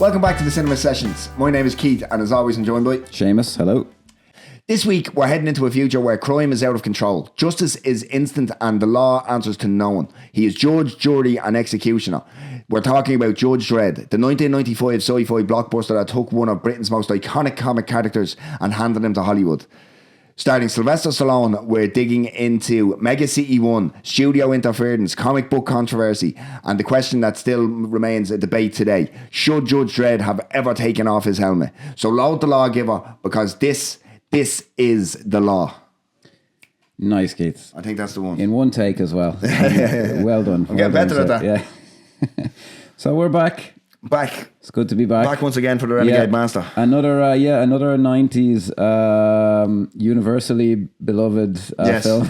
Welcome back to the Cinema Sessions. My name is Keith, and as always, I'm joined by Seamus. Hello. This week, we're heading into a future where crime is out of control. Justice is instant and the law answers to no one. He is judge, jury and executioner. We're talking about Judge Dredd, the 1995 sci-fi blockbuster that took one of Britain's most iconic comic characters and handed him to Hollywood. Starring Sylvester Stallone, we're digging into Mega City 1, studio interference, comic book controversy, and the question that still remains a debate today. Should Judge Dredd have ever taken off his helmet? So load the lawgiver, because this is the law. Nice, Keith. I think that's the one. In one take as well. Well done. I'm getting better at that. Yeah. So we're back. Back. It's good to be back. Back once again for the Renegade Master. Another 90s universrsally beloved film.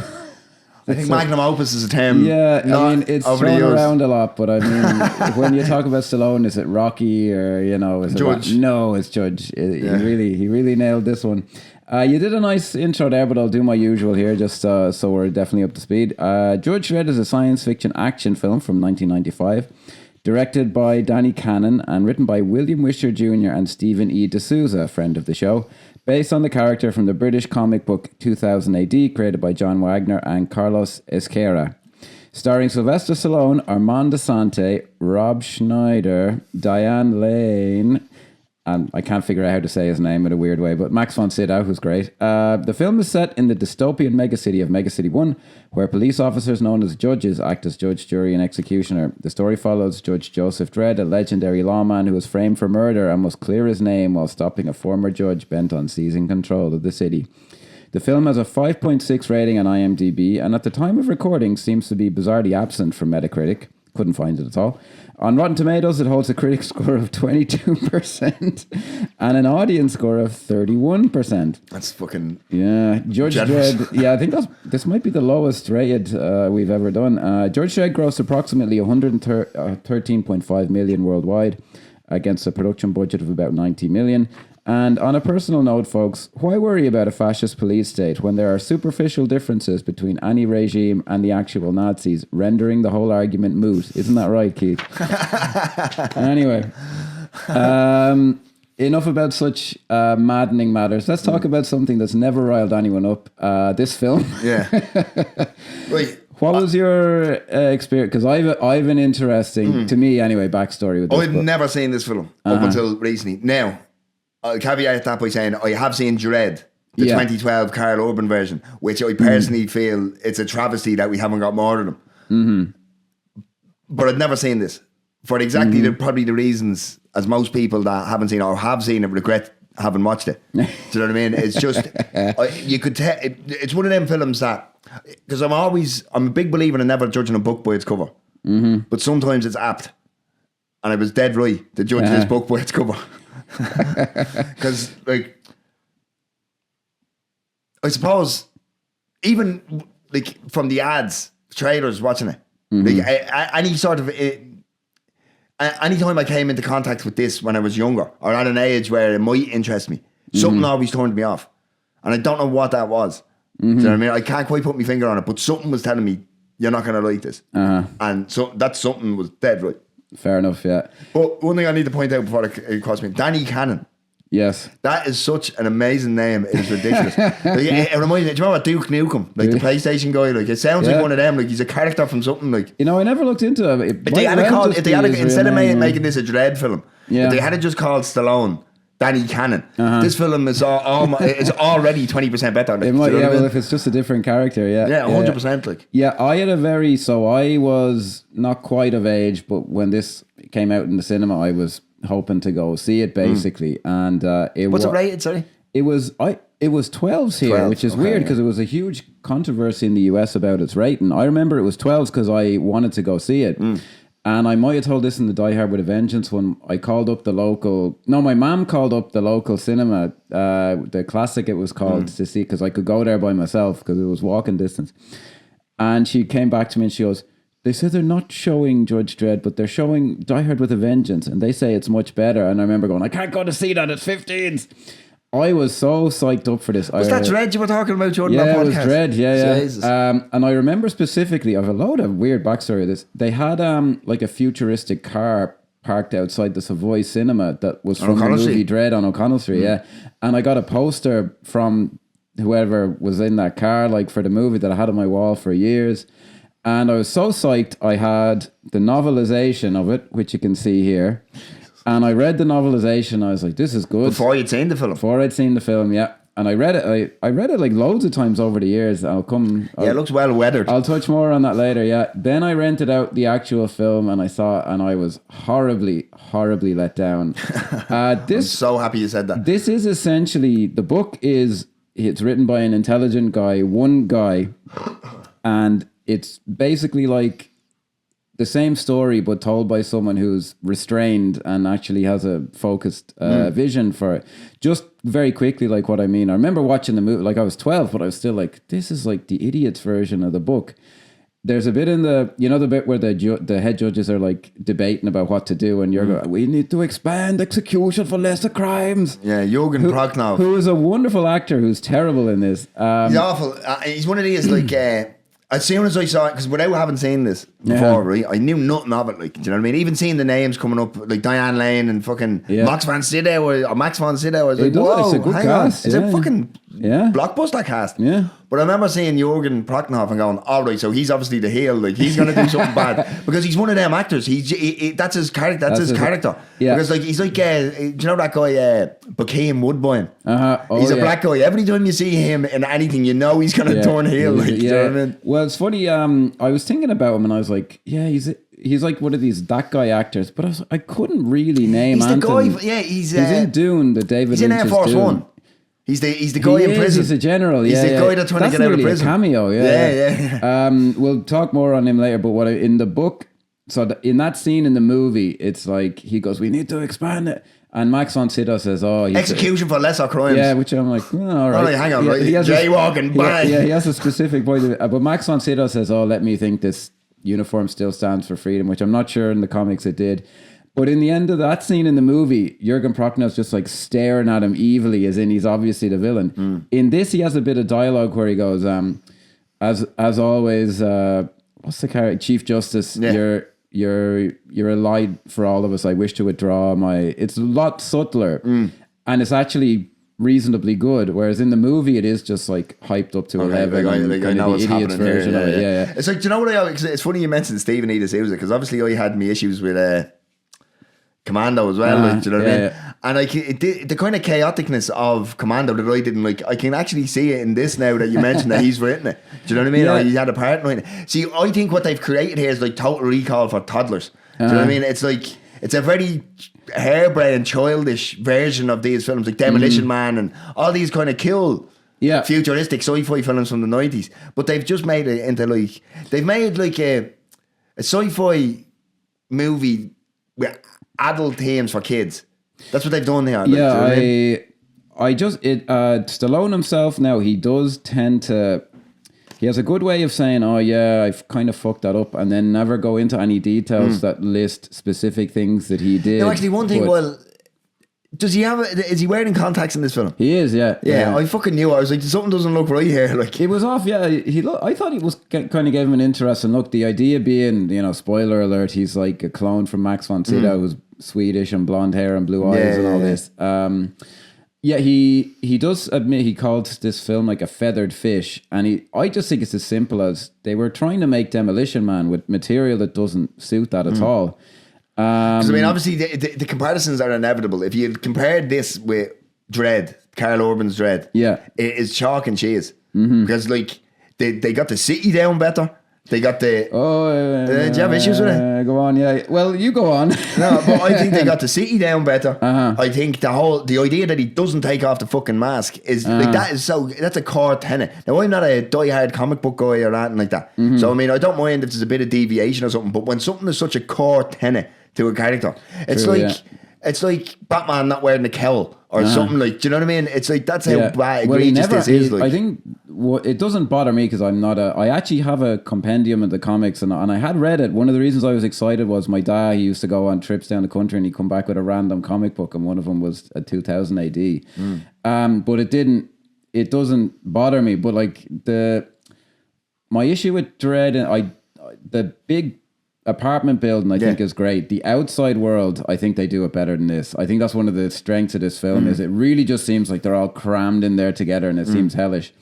I think magnum opus is a term. Yeah, I mean, it's thrown around a lot, but I mean, when you talk about Stallone, is it Rocky or, is Judge? No, it's Judge. He really nailed this one. You did a nice intro there, but I'll do my usual here, just so we're definitely up to speed. Judge Dredd is a science fiction action film from 1995. Directed by Danny Cannon and written by William Wisher Jr. and Stephen E. D'Souza, a friend of the show, based on the character from the British comic book 2000 AD, created by John Wagner and Carlos Ezquerra. Starring Sylvester Stallone, Armand Desante, Rob Schneider, Diane Lane, and I can't figure out how to say his name in a weird way, but Max von Sydow, who's great. The film is set in the dystopian megacity of Mega City 1, where police officers known as judges act as judge, jury, and executioner. The story follows Judge Joseph Dredd, a legendary lawman who was framed for murder and must clear his name while stopping a former judge bent on seizing control of the city. The film has a 5.6 rating on IMDb, and at the time of recording seems to be bizarrely absent from Metacritic. Couldn't find it at all. On Rotten Tomatoes, it holds a critic score of 22% and an audience score of 31%. That's fucking... Yeah. Judge Dredd... Yeah, I think this might be the lowest rated we've ever done. Judge Dredd grossed approximately 113.5 million worldwide against a production budget of about 90 million. And on a personal note, folks, why worry about a fascist police state when there are superficial differences between any regime and the actual Nazis, rendering the whole argument moot? Isn't that right, Keith? Anyway, enough about such maddening matters. Let's talk about something that's never riled anyone up. This film. Yeah. Right. What was your experience? Because I've an interesting, to me anyway, backstory with this. I've never seen this film up until recently. Now, I'll caveat that by saying I have seen Dredd, the 2012 Carl Urban version, which I personally feel it's a travesty that we haven't got more of them. Mm-hmm. But I've never seen this for exactly probably the reasons as most people that haven't seen it or have seen it regret having watched it. Do you know what I mean? It's just you could tell it's one of them films that, because I'm a big believer in never judging a book by its cover, but sometimes it's apt, and I was dead right to judge this book by its cover. Because I suppose even from the ads, trailers, watching it, any sort of anytime I came into contact with this when I was younger or at an age where it might interest me, something always turned me off, and I don't know what that was. Do you know what I mean? I can't quite put my finger on it, but something was telling me you're not going to like this, and so that something was dead right. Fair enough, yeah. But one thing I need to point out before it costs me, Danny Cannon. Yes. That is such an amazing name. It is ridiculous. It reminds me, do you remember Duke Nukem? Like the PlayStation guy, it sounds like one of them. Like he's a character from something like... I never looked into it. Instead of making this a Dredd film, if they had it just called Stallone, Danny Cannon, this film is it's already 20% better. Like, if it's just a different character, yeah. Yeah, 100%. Yeah, I had I was not quite of age, but when this came out in the cinema, I was hoping to go see it, basically. And what's it rated, sorry? It was 12s here, 12, which is weird because it was a huge controversy in the US about its rating. I remember it was 12s because I wanted to go see it. And I might have told this in the Die Hard with a Vengeance when I called up my mum called up the local cinema, the Classic it was called, to see, because I could go there by myself because it was walking distance. And she came back to me and she goes, they said they're not showing Judge Dredd, but they're showing Die Hard with a Vengeance, and they say it's much better. And I remember going, I can't go to see that, it's 15s. I was so psyched up for this. Was that Dredd you were talking about, Jordan? Yeah, it was Dredd. Yeah. And I remember specifically, I have a load of weird backstory of this. They had like a futuristic car parked outside the Savoy Cinema that was from the O'Connell movie Street. Dredd on O'Connell Street, yeah. And I got a poster from whoever was in that car, like for the movie, that I had on my wall for years. And I was so psyched. I had the novelization of it, which you can see here. And I read the novelization. I was like, this is good. Before you'd seen the film? Before I'd seen the film, yeah. And I read it. I read it like loads of times over the years. Yeah, it looks well weathered. I'll touch more on that later, yeah. Then I rented out the actual film and I saw it and I was horribly, horribly let down. I'm so happy you said that. This is essentially, the book is, it's written by an intelligent guy, one guy, and it's basically like the same story but told by someone who's restrained and actually has a focused vision for it. Just very quickly, like what I mean. I remember watching the movie, like I was 12, but I was still like, this is like the idiot's version of the book. There's a bit in the, you know, the bit where the head judges are like debating about what to do, and you're going, we need to expand execution for lesser crimes. Yeah, Jürgen Prochnow. Who is a wonderful actor who's terrible in this. He's awful. He's one of these, like, as soon as I saw it, because without having seen this before, right, I knew nothing of it, like, do you know what I mean? Even seeing the names coming up, like Diane Lane and fucking Max von Sydow, or Max von Sydow, I was like, whoa, it's a good hang cast. on. It's a fucking blockbuster cast. Yeah. But I remember seeing Jürgen Prochnow and going, all right, so he's obviously the heel, like, he's going to do something bad. Because he's one of them actors. That's his character. That's his character. Yeah. Because, like, he's like, do you know that guy, Bokeem Woodbine? He's a black guy. Every time you see him in anything, you know he's going to turn heel. Like, do you know what I mean? Well, it's funny. I was thinking about him and I was like, yeah, he's like one of these that guy actors, but I couldn't really name. He's the Anthony. guy. Yeah, he's in Dune. The David. He's in Air Force One. He's the guy in prison. He's a general. He's the guy that's trying to get out of prison. A cameo. Yeah. We'll talk more on him later. But in the book, in that scene in the movie, it's like he goes, "We need to expand it." And Max von Sydow says, execution for lesser crimes. Yeah, which I'm like, all right. All right, hang on, right? Jaywalking, bang. Yeah, he has a specific point of it. But Max von Sydow says, let me think this uniform still stands for freedom, which I'm not sure in the comics it did. But in the end of that scene in the movie, Jürgen Prochnow's just like staring at him evilly, as in he's obviously the villain. In this, he has a bit of dialogue where he goes, as always, what's the character? Chief Justice, you're a lie for all of us. I wish to withdraw my... It's a lot subtler. And it's actually reasonably good, whereas in the movie it is just like hyped up to 11. Like I know what's happening version here. Of it. Yeah. It's like, do you know what it's funny you mentioned Stephen E. D'Souza, because obviously I had me issues with Commando as well, like, do you know what I mean? And the kind of chaoticness of Commando that I didn't like, I can actually see it in this now that you mentioned that he's written it. Do you know what I mean? Or he had a part in it. See, I think what they've created here is like Total Recall for toddlers. Do you know what I mean? It's like, it's a very harebrained, childish version of these films, like Demolition Man and all these kind of cool, futuristic sci-fi films from the 90s. But they've just made it into like, they've made like a sci-fi movie with adult themes for kids. That's what they've done here. Stallone himself now, he does tend to, he has a good way of saying, I've kind of fucked that up, and then never go into any details that list specific things that he did. Now, actually, one thing, is he wearing contacts in this film? He is, yeah. Yeah, I fucking knew it. I was like, something doesn't look right here. Like, it was off, yeah. I thought he was kind of gave him an interesting look. The idea being, spoiler alert, he's like a clone from Max von Sydow, who's Swedish and blonde hair and blue eyes and all this. He does admit he called this film like a feathered fish, and I just think it's as simple as they were trying to make Demolition Man with material that doesn't suit that at all. Because I mean, obviously the comparisons are inevitable. If you compared this with Dredd, Karl Urban's Dredd, it is chalk and cheese. Because like they got the city down better. They got the... do you have issues with it? Go on, yeah. Well, you go on. No, but I think they got the city down better. I think the idea that he doesn't take off the fucking mask is like, that's a core tenet. Now, I'm not a diehard comic book guy or anything like that. So, I mean, I don't mind if there's a bit of deviation or something, but when something is such a core tenet to a character, it's like Batman not wearing a cowl or something, like, do you know what I mean? It's like, that's how bad egregious this is. Like, I think it doesn't bother me because I actually have a compendium of the comics and I had read it. One of the reasons I was excited was my dad, he used to go on trips down the country and he'd come back with a random comic book, and one of them was a 2000 AD. But it doesn't bother me. But like my issue with Dredd, the big apartment building, I think, is great. The outside world, I think they do it better than this. I think that's one of the strengths of this film is it really just seems like they're all crammed in there together and it seems hellish.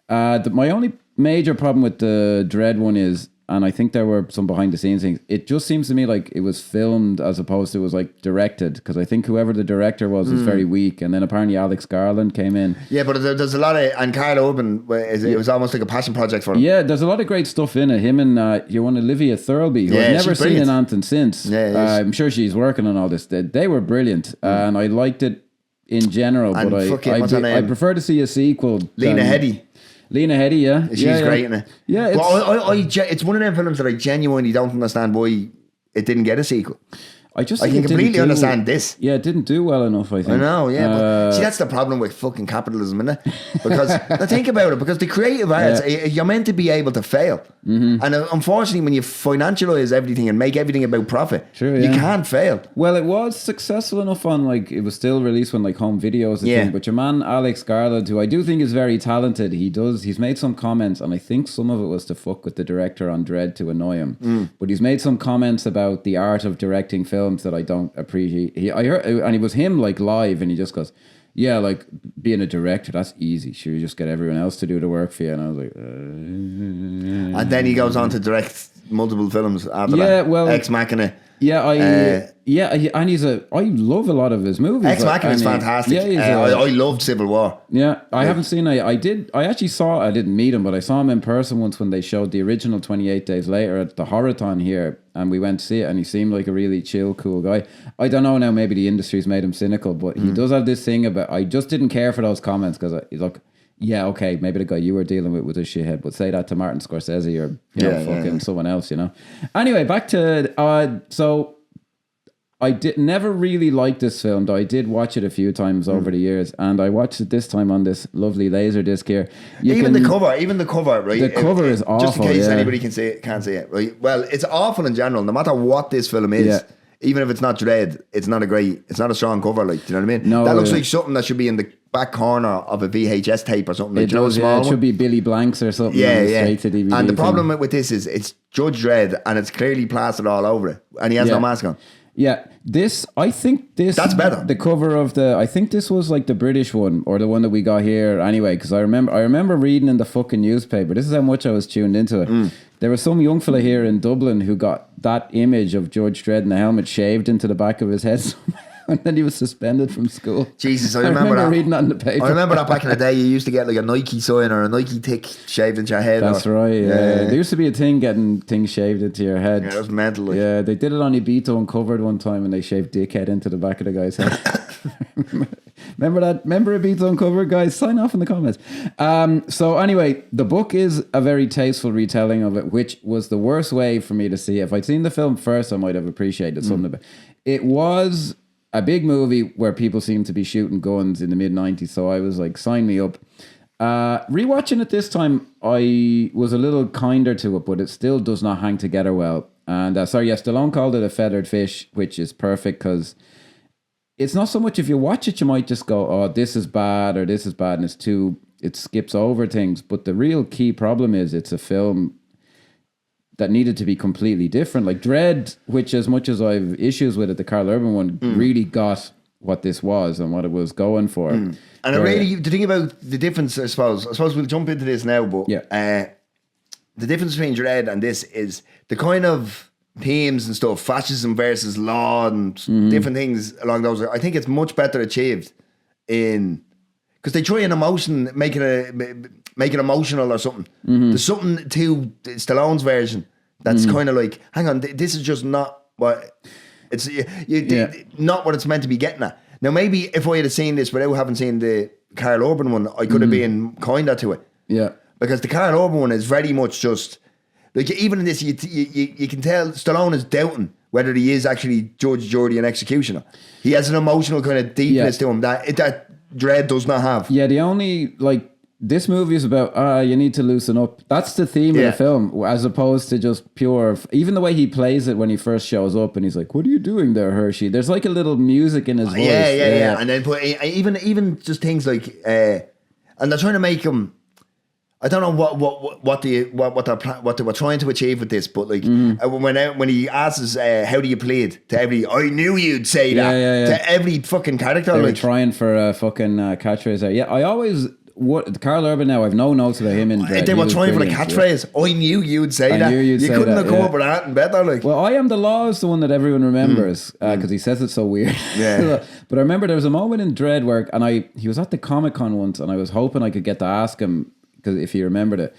My only major problem with the Dredd one is, and I think there were some behind the scenes things, it just seems to me like it was filmed as opposed to it was like directed, because I think whoever the director was very weak, and then apparently Alex Garland came in. Yeah, but there's a lot of, and Carl Urban, it was almost like a passion project for him. Yeah, there's a lot of great stuff in it. Him and Olivia Thirlby, who I've never seen in anything since. Yeah, I'm sure she's working on all this. They were brilliant, and I liked it in general, and but I prefer to see a sequel. Lena Headey. Lena Headey, yeah. She's great in it. Yeah, it's one of them films that I genuinely don't understand why it didn't get a sequel. I can completely understand this. Yeah, it didn't do well enough, I think. I know, yeah. But see, that's the problem with fucking capitalism, isn't it? Because think about it, because the creative arts, you're meant to be able to fail. Mm-hmm. And unfortunately, when you financialize everything and make everything about profit, you can't fail. Well, it was successful enough on, like, it was still released on, like, home videos and things. But your man, Alex Garland, who I do think is very talented, he's made some comments, and I think some of it was to fuck with the director on Dredd to annoy him. But he's made some comments about the art of directing films that I don't appreciate. I heard, and it was him like live, and he just goes, "Yeah, like being a director, that's easy. Sure, you just get everyone else to do the work for you." And I was like, and then he goes on to direct multiple films after that. Well, Ex Machina. Yeah, and I love a lot of his movies. Ex Machina is fantastic. Yeah, I loved Civil War. Yeah, I haven't seen. I didn't meet him, but I saw him in person once when they showed the original 28 Days Later at the Horathon here, and we went to see it, and he seemed like a really chill, cool guy. I don't know now, maybe the industry's made him cynical, but he does have this thing about, I just didn't care for those comments, because he's like, yeah, okay, maybe the guy you were dealing with was a shithead, but say that to Martin Scorsese or someone else, Anyway, back to so I never really liked this film, though I did watch it a few times over the years, and I watched it this time on this lovely laser disc here. The cover, right? The cover is awful. Just in case anybody can't see it, right? Well, it's awful in general, no matter what this film is. Yeah. Even if it's not Dredd, it's not a strong cover, like, do you know what I mean? No, that looks like something that should be in the back corner of a VHS tape or something. It does, it should be Billy Blanks or something. Yeah. Straight to DVD and the problem with this is it's Judge Dredd, and it's clearly plastered all over it, and he has no mask on. Yeah, I think that's better. The cover of I think this was like the British one, or the one that we got here anyway, because I remember reading in the fucking newspaper, this is how much I was tuned into it. There was some young fella here in Dublin who got that image of Judge Dredd in the helmet shaved into the back of his head somehow, and then he was suspended from school. Jesus, I remember that. Reading that in the paper. I remember that back in the day, you used to get like a Nike sign or a Nike tick shaved into your head. That's right, yeah. There used to be a thing getting things shaved into your head. Yeah, it was mental. Like. Yeah, they did it on Ibiza Uncovered one time, and they shaved dickhead into the back of the guy's head. Remember that? Remember Ibiza Uncovered, guys? Sign off in the comments. So anyway, the book is a very tasteful retelling of it, which was the worst way for me to see it. If I'd seen the film first, I might have appreciated something about it. It was a big movie where people seemed to be shooting guns in the mid-90s, so I was like, sign me up. Rewatching it this time, I was a little kinder to it, but it still does not hang together well. And Stallone called it a feathered fish, which is perfect, because it's not so much, if you watch it, you might just go, oh, this is bad, or this is bad, and it skips over things. But the real key problem is it's a film that needed to be completely different. Like Dredd, which as much as I've issues with it, the Carl Urban one really got what this was and what it was going for. And the thing about the difference, I suppose we'll jump into this now, but the difference between Dredd and this is the kind of themes and stuff, fascism versus law and different things along those. I think it's much better achieved because they try an emotion, make it emotional or something. There's something to Stallone's version that's kind of like, hang on, this is just not what it's not what it's meant to be getting at. Now, maybe if I had seen this without having seen the Carl Urban one, I could have been kinder to it. Yeah, because the Carl Urban one is very much just like, even in this, you can tell Stallone is doubting whether he is actually judge, jury, and executioner. He has an emotional kind of deepness to him that Dredd does not have. Yeah, the only, like, this movie is about, you need to loosen up. That's the theme of the film, as opposed to just pure, even the way he plays it when he first shows up and he's like, what are you doing there, Hershey? There's like a little music in his voice. Yeah. And then even just things like, and they're trying to make him, I don't know what they were trying to achieve with this, but like when he asks how do you play it to every, I knew you'd say that to every fucking character. They were trying for a fucking catchphrase there. Yeah, I always. Carl Urban now, I've no notes about him in Dredd. They were trying for the catchphrise. Yeah. I knew you'd say that. You couldn't have come up with that and better. Like, well, I am the law is the one that everyone remembers because he says it so weird. Yeah. But I remember there was a moment in Dredd where, he was at the Comic-Con once, and I was hoping I could get to ask him because if he remembered it.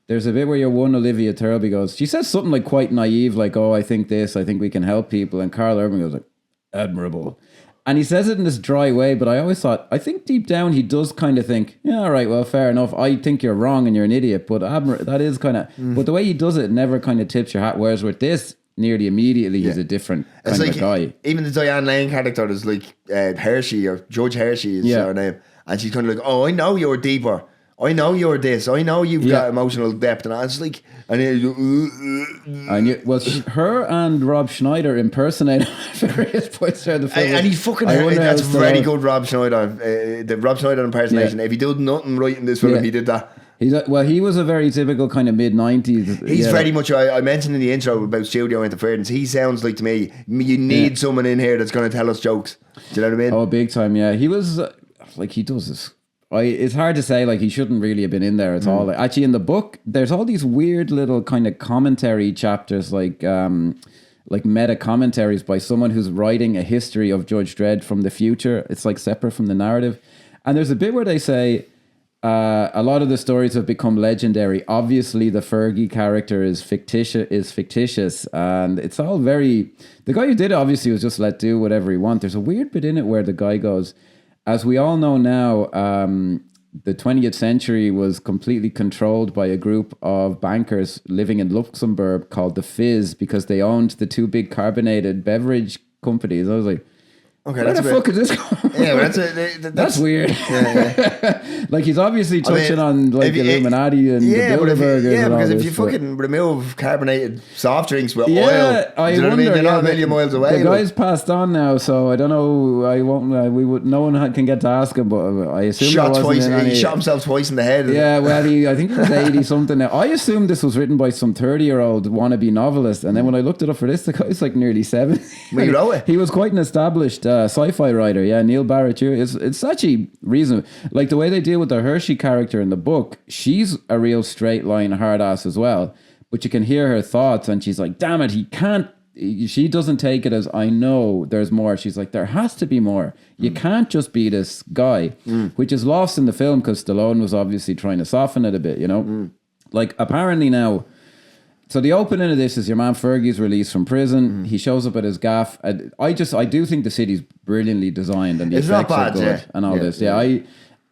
There's a bit where your one Olivia Thirlby goes, she says something like quite naive, like, "Oh, I think this, I think we can help people," and Carl Urban goes like, "Admirable." And he says it in this dry way, but I always thought, I think deep down he does kind of think, yeah, all right, well, fair enough. I think you're wrong and you're an idiot, but that is kind of, but the way he does it never kind of tips your hat. Whereas with this, nearly immediately, he's a different kind of guy. Even the Diane Lane character is like Hershey or Judge Hershey is her name. And she's kind of like, oh, I know you're deeper. I know you're this. I know you've got emotional depth. And I was like, her and Rob Schneider impersonate various points throughout the film. And he fucking, that's very good, Rob Schneider. The Rob Schneider impersonation. If he did nothing right in this film, he did that. He was a very typical kind of mid-90s. He's very much, I mentioned in the intro about studio interference, he sounds like to me, you need someone in here that's going to tell us jokes. Do you know what I mean? Oh, big time, yeah. He was, he does this. It's hard to say, he shouldn't really have been in there at all. Actually, in the book, there's all these weird little kind of commentary chapters, like meta commentaries by someone who's writing a history of Judge Dredd from the future. It's separate from the narrative. And there's a bit where they say, a lot of the stories have become legendary. Obviously, the Fergie character is fictitious, and it's all very. The guy who did it obviously was just let do whatever he wants. There's a weird bit in it where the guy goes, as we all know now, the 20th century was completely controlled by a group of bankers living in Luxembourg called the Fizz because they owned the two big carbonated beverage companies. I was like, okay, where the fuck is this going? Yeah, that's weird. Yeah. He's obviously touching on Illuminati and the Bilderbergers. Yeah, because if you fucking remove carbonated soft drinks with oil, I you know wonder, you're not a million miles away. The guy's passed on now, so I don't know. I won't. No one can get to ask him, but I assume he shot himself twice in the head. Yeah, well, I think he was 80 something now. I assumed this was written by some 30-year-old wannabe novelist, and then when I looked it up for this, the guy's nearly 70. He wrote it. He was quite an established sci-fi writer, Neil Barrett. It's actually reasonable. The way they deal with the Hershey character in the book, she's a real straight line hard ass as well, but you can hear her thoughts and she's like, damn it, she doesn't take it as, I know there's more. She's like, there has to be more. You can't just be this guy, which is lost in the film because Stallone was obviously trying to soften it a bit, apparently now. So the opening of this is your man Fergie's released from prison. He shows up at his gaff. I do think the city's brilliantly designed and the effects are good and all this.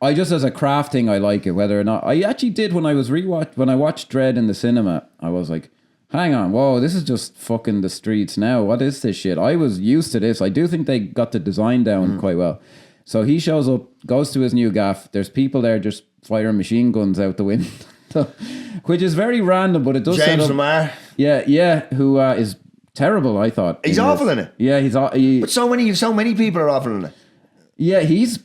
I just as a craft thing, I like it. Whether or not I actually did when I watched Dredd in the cinema, I was like, hang on, whoa, this is just fucking the streets now. What is this shit? I was used to this. I do think they got the design down quite well. So he shows up, goes to his new gaff. There's people there just firing machine guns out the window. Which is very random, but it does James Lamar. Who is terrible, I thought. He's awful in it. Yeah, but so many people are awful in it. Yeah, he's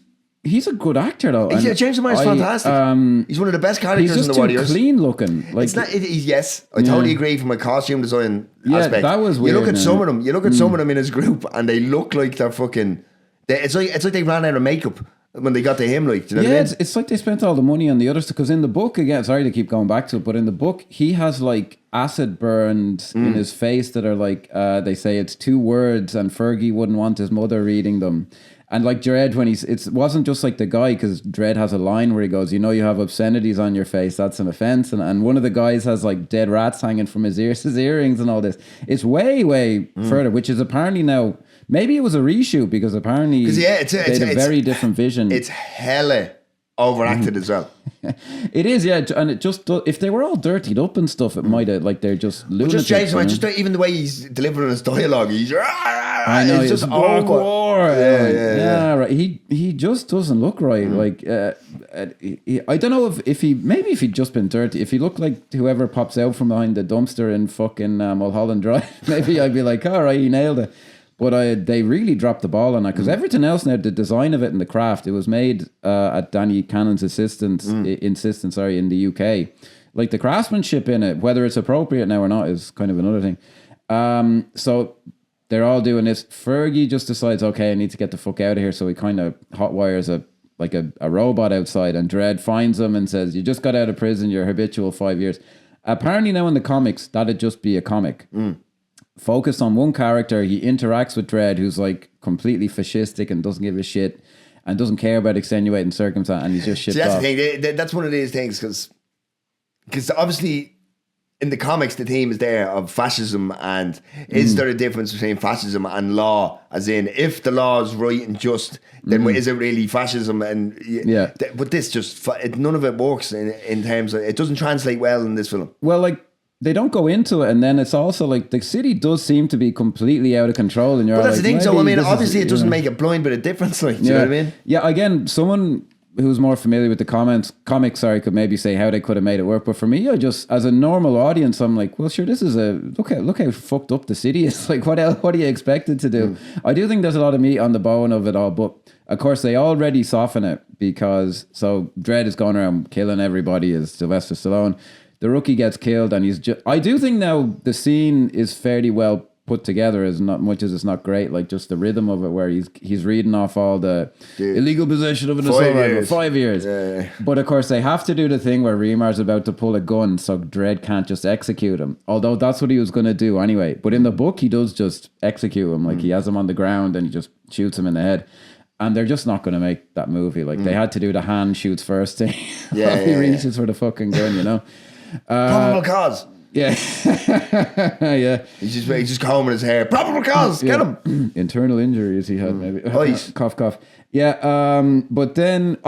a good actor though. James Lamar is fantastic. He's one of the best characters in the Warriors. He's just too clean looking. Yes, I totally agree from a costume design aspect. That was weird. You look at some of them. You look at some of them in his group, and they look like they're fucking. It's like they ran out of makeup when they got to him, do you know what I mean? It's like they spent all the money on the other stuff. Because in the book, again, sorry to keep going back to it, but in the book, he has acid burned in his face that are they say it's 2 words, and Fergie wouldn't want his mother reading them. And Dredd, when it wasn't just the guy, because Dredd has a line where he goes, you have obscenities on your face, that's an offense. And one of the guys has dead rats hanging from his earrings and all this. It's way, way further, which is apparently now. Maybe it was a reshoot because apparently they had a very different vision. It's hella overacted as well. It is, yeah. And it just, if they were all dirtied up and stuff, it might have, they're just lunatics. Just even the way he's delivering his dialogue, he's I know, it's just war. Yeah, right. He just doesn't look right. I don't know if he'd just been dirty. If he looked like whoever pops out from behind the dumpster in fucking Mulholland Drive, maybe I'd be like, all right, he nailed it. But they really dropped the ball on that because everything else now, the design of it and the craft, it was made at Danny Cannon's insistence, in the UK. Like the craftsmanship in it, whether it's appropriate now or not, is kind of another thing. So they're all doing this. Fergie just decides, okay, I need to get the fuck out of here. So he kind of hotwires a robot outside, and Dredd finds him and says, "You just got out of prison. You're habitual 5 years." Apparently now in the comics, that'd just be a comic. Focused on one character. He interacts with Dredd, who's like completely fascistic and doesn't give a shit and doesn't care about extenuating circumstance, and he's just shipped that's off. the thing. That's one of these things because obviously in the comics the theme is there of fascism, and is there a difference between fascism and law? As in, if the law is right and just, then is it really fascism? And but this just none of it works in terms of, it doesn't translate well in this film. Well, like, they don't go into it, and then it's also like the city does seem to be completely out of control. And you're but that's like, the thing. So I mean, obviously, it doesn't make a blind bit of difference. Like, do you know what I mean? Yeah. Again, someone who's more familiar with the comics, could maybe say how they could have made it work. But for me, I just, as a normal audience, I'm like, well, sure, this is look how fucked up the city is. Like, what else? What are you expected to do? I do think there's a lot of meat on the bone of it all, but of course they already soften it because Dredd is going around killing everybody as Sylvester Stallone. The rookie gets killed, and he's just... I do think now the scene is fairly well put together, as not much as it's not great, like just the rhythm of it, where he's reading off all the illegal possession of an assault rifle, 5 years. Yeah. But of course, they have to do the thing where Remar's about to pull a gun, so Dredd can't just execute him. Although that's what he was going to do anyway. But in the book, he does just execute him. Like, he has him on the ground, and he just shoots him in the head. And they're just not going to make that movie. Like, they had to do the hand shoots first thing. He reaches for the fucking gun, you know? Probable cause. Yeah. Yeah. He's just combing his hair. Probable cause. Get him. Internal injuries he had, maybe. Cough, cough. Yeah. But then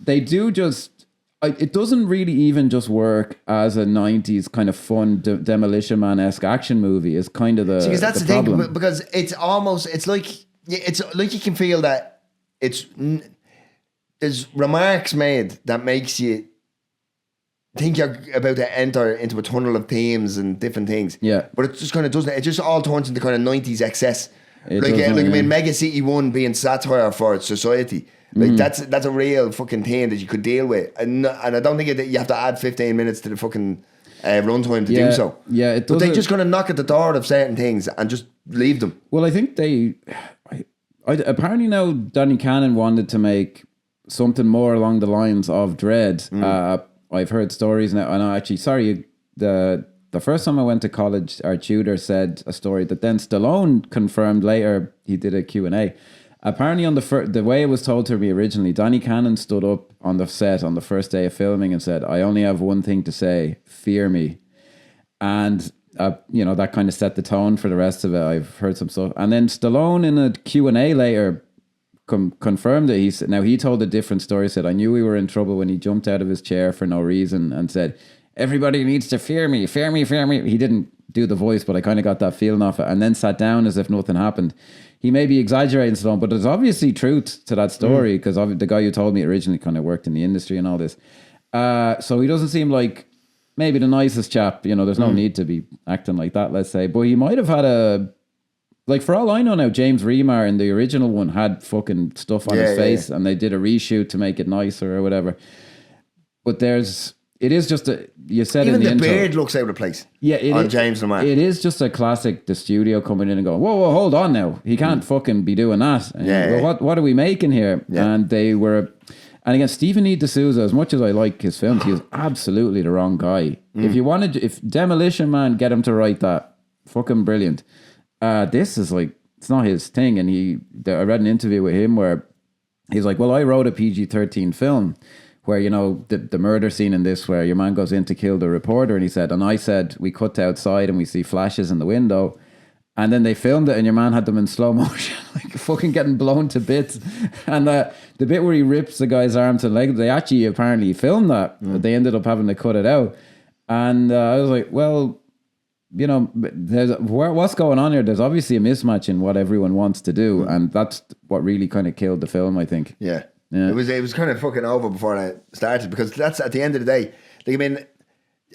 they do just... it doesn't really even just work as a 90s kind of fun Demolition Man-esque action movie. It's kind of the because that's the problem. thing. Because it's like you can feel that there's remarks made that makes you think you're about to enter into a tunnel of themes and different things. Yeah. But it just kind of doesn't. It just all turns into kind of 90s excess. I mean, Mega City 1 being satire for society. Like, that's a real fucking thing that you could deal with. And I don't think you have to add 15 minutes to the fucking runtime to do so. Yeah, it does. But they just kind of knock at the door of certain things and just leave them. Well, I think apparently now Danny Cannon wanted to make something more along the lines of Dredd. I've heard stories now, and the first time I went to college, our tutor said a story that then Stallone confirmed later. He did a Q&A. Apparently, on the way it was told to me originally, Danny Cannon stood up on the set on the first day of filming and said, "I only have one thing to say: fear me." And that kind of set the tone for the rest of it. I've heard some stuff, and then Stallone in a Q&A later confirmed it. He told a different story. Said, "I knew we were in trouble when he jumped out of his chair for no reason and said, 'Everybody needs to fear me, fear me, fear me.'" He didn't do the voice, but I kind of got that feeling off it, and then sat down as if nothing happened. He may be exaggerating Stallone, but there's obviously truth to that story, because the guy who told me originally kind of worked in the industry and all this. So he doesn't seem like maybe the nicest chap. There's no need to be acting like that, let's say. But he might have had like, for all I know now, James Remar in the original one had fucking stuff on his face, and they did a reshoot to make it nicer or whatever. But it is just you said even in the intro, beard looks out of place. Yeah, on James Remar. It is just a classic. The studio coming in and going, whoa, hold on now. He can't fucking be doing that. And what are we making here? Yeah. And they were... And again, Stephen E. D'Souza, as much as I like his films, he was absolutely the wrong guy. If Demolition Man, get him to write that, fucking brilliant. This is like, it's not his thing. And I read an interview with him where he's like, well, I wrote a PG-13 film where, the murder scene in this, where your man goes in to kill the reporter, and he said, and I said, we cut to outside and we see flashes in the window. And then they filmed it, and your man had them in slow motion, like fucking getting blown to bits. And the bit where he rips the guy's arms and legs, they actually apparently filmed that. But they ended up having to cut it out. And I was like, well, what's going on here? There's obviously a mismatch in what everyone wants to do. And that's what really kind of killed the film, I think. Yeah. It was kind of fucking over before I started, because that's at the end of the day. Like, I mean,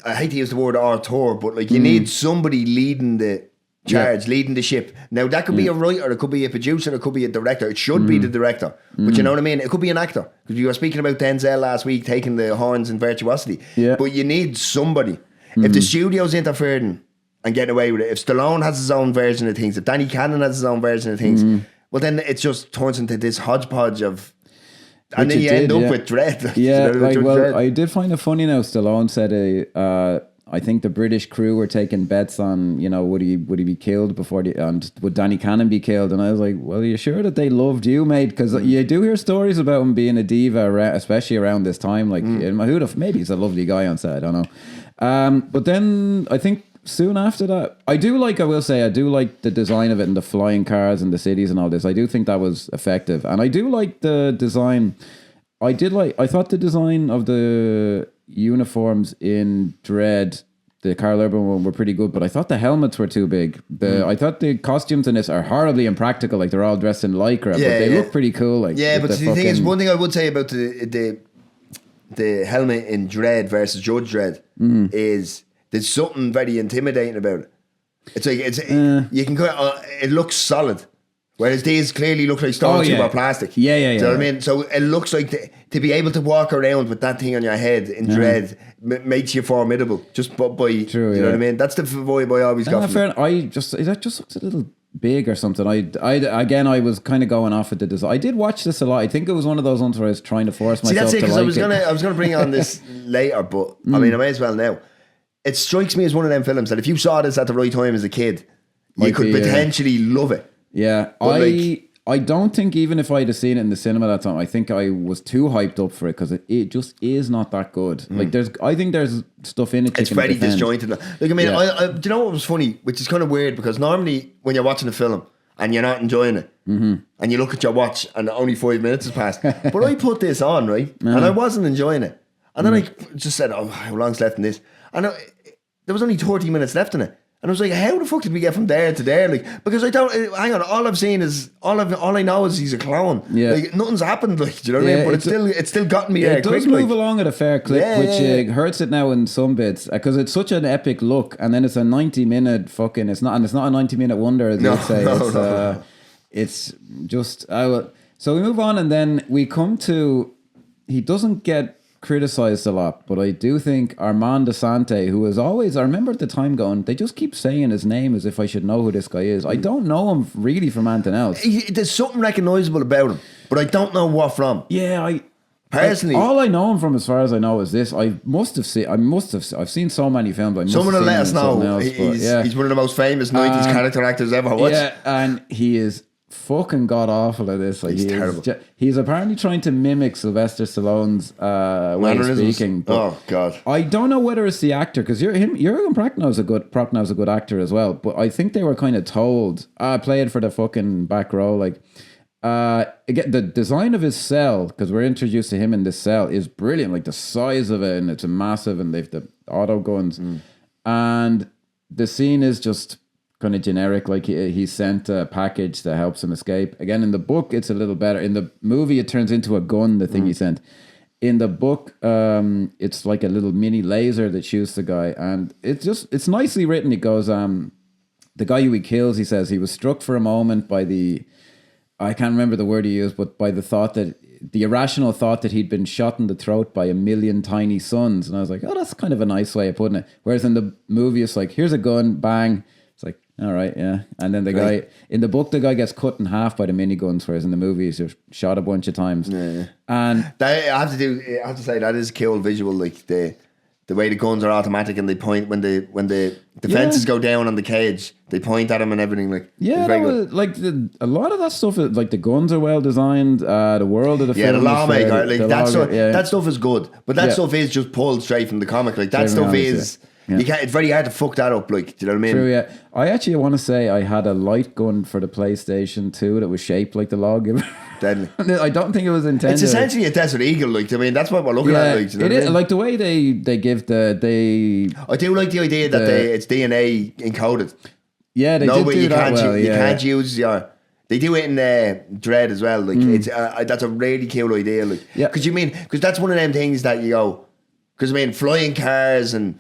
I hate to use the word auteur, but like, you need somebody leading the charge, leading the ship. Now, that could be a writer, it could be a producer, it could be a director. It should be the director. But you know what I mean? It could be an actor. Because you were speaking about Denzel last week taking the horns and virtuosity. Yeah. But you need somebody. If the studio's interfering and getting away with it, if Stallone has his own version of things, if Danny Cannon has his own version of things, well, then it just turns into this hodgepodge of... And then you end up with Dredd. Yeah, Dredd. I did find it funny now. Stallone said, I think the British crew were taking bets on, would he be killed before and would Danny Cannon be killed? And I was like, well, are you sure that they loved you, mate? Because you do hear stories about him being a diva, especially around this time. Like, maybe he's a lovely guy on set, I don't know. But then I think soon after that, I do like the design of it and the flying cars and the cities and all this. I do think that was effective. And I do like the design. I thought the design of the uniforms in Dredd, the Karl Urban one, were pretty good, but I thought the helmets were too big. I thought the costumes in this are horribly impractical. Like, they're all dressed in lycra, but they look pretty cool. Like, but the thing is, one thing I would say about the helmet in Dredd versus Judge Dredd is there's something very intimidating about it. It's like you can go. It looks solid. Whereas these clearly look like stone tube or plastic. Yeah. Do you know what I mean? So it looks like to be able to walk around with that thing on your head in Dredd makes you formidable. Just by True, you know what I mean? That's the vibe I always got. That just looks a little big or something. I was kind of going off at the design. I did watch this a lot. I think it was one of those ones where I was trying to force myself that's it, to like I was gonna bring on this later, but I mean I may as well now. It strikes me as one of them films that if you saw this at the right time as a kid, you could potentially love it. Yeah, I don't think even if I'd have seen it in the cinema that time, I think I was too hyped up for it because it just is not that good. Like I think there's stuff in it. It's very disjointed. Like I mean, do you know what was funny? Which is kind of weird because normally when you're watching a film and you're not enjoying it, and you look at your watch and only 5 minutes has passed, but I put this on and I wasn't enjoying it, and then I just said, "Oh, how long's left in this?" And there was only 30 minutes left in it. And I was like, how the fuck did we get from there to there? Like, because I don't, hang on, all I've seen is, all I know is he's a clown. Yeah. Like, nothing's happened, like, do you know what I mean? But it's still gotten me there. It does move along at a fair clip, which hurts it now in some bits, because it's such an epic look, and then it's a 90-minute fucking, it's not a 90-minute wonder, as you'd say. It's just, so we move on, and then we come to, he doesn't get criticized a lot, but I do think Armand Asante, who is always, I remember at the time going, they just keep saying his name as if I should know who this guy is. I don't know him really from anything else. There's something recognisable about him, but I don't know what from. Yeah, personally, all I know him from, as far as I know, is this. I've seen so many films. Someone will let us know. He's one of the most famous 90s character actors ever watched. Yeah, and he is fucking god awful at this. Like, he's terrible. He's apparently trying to mimic Sylvester Stallone's way of speaking. Oh god! I don't know whether it's the actor, because Jürgen Prochnow is a good actor as well. But I think they were kind of told, play it for the fucking back row. Like, again, the design of his cell, because we're introduced to him in this cell, is brilliant. Like the size of it, and it's a massive, and they've the auto guns, and the scene is just kind of generic. Like he's sent a package that helps him escape. Again, in the book, it's a little better. In the movie, it turns into a gun, the thing he sent. In the book, it's like a little mini laser that shoots the guy. And it's nicely written. It goes, the guy who he kills, he says, he was struck for a moment by I can't remember the word he used, but by the irrational thought that he'd been shot in the throat by 1 million tiny suns. And I was like, oh, that's kind of a nice way of putting it. Whereas in the movie, it's like, here's a gun, bang. It's like, all right, yeah. And then the guy in the book, the guy gets cut in half by the miniguns, whereas in the movies, they're shot a bunch of times. Yeah. And I have to say that is a cool visual, like the way the guns are automatic and they point when the fences go down on the cage, they point at him and everything. Like, yeah, a lot of that stuff, like the guns are well designed. The world of the film, the lawmaker, that stuff is good, but that stuff is just pulled straight from the comic. Like that stuff is. Yeah. You can't, it's very hard to fuck that up, like, do you know what I mean? True, yeah. I actually want to say I had a light gun for the PlayStation 2 that was shaped like the lawgiver. Deadly. I don't think it was intended. It's essentially a Desert Eagle, like, I mean, that's what we're looking at, like, you know, it is, like the way they give I do like the idea that it's DNA encoded. Yeah, they did do that well. You can't use your... They do it in Dredd as well, like, it's that's a really cool idea, like, because that's one of them things that you go, because I mean, flying cars and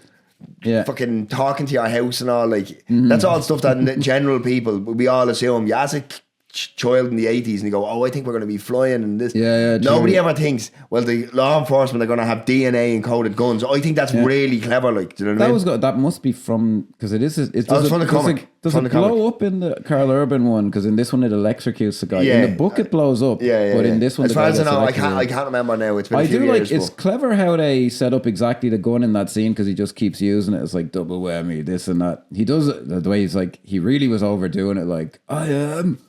fucking talking to your house and all. Like that's all stuff that general people we all assume. You ask a child in the 80s and you go, oh, I think we're going to be flying and this. Nobody ever thinks, well, the law enforcement are going to have DNA encoded guns. I think that's really clever. Like, do you know what I mean? That must be from, because it is. From the comic. Does it blow up in the Carl Urban one? Because in this one it electrocutes the guy. In the book it blows up. But in this one, as far as I know, I can't remember now. It's been a few years. It's clever how they set up exactly the gun in that scene, because he just keeps using it. It's like double whammy, this and that. He does it the way he's like, he really was overdoing it. Like, I am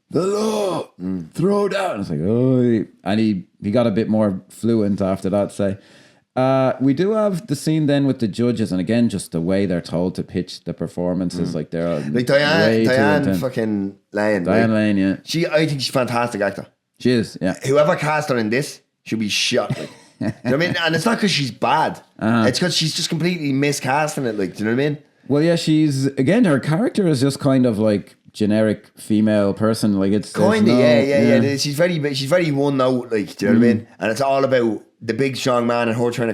the law, throw down. It's like, oh, and he got a bit more fluent after that. Say, we do have the scene then with the judges, and again, just the way they're told to pitch the performances, like they're like Diane fucking Lane. Diane Lane, yeah. I think she's a fantastic actor. She is, yeah. Whoever cast her in this should be shot. Like, you know what I mean? And it's not because she's bad. It's because she's just completely miscasting it. Like, do you know what I mean? Well, yeah, her character is just kind of like generic female person. Like, it's kind of yeah. She's very one note. Like, do you know what I mean? And it's all about the big strong man and her trying to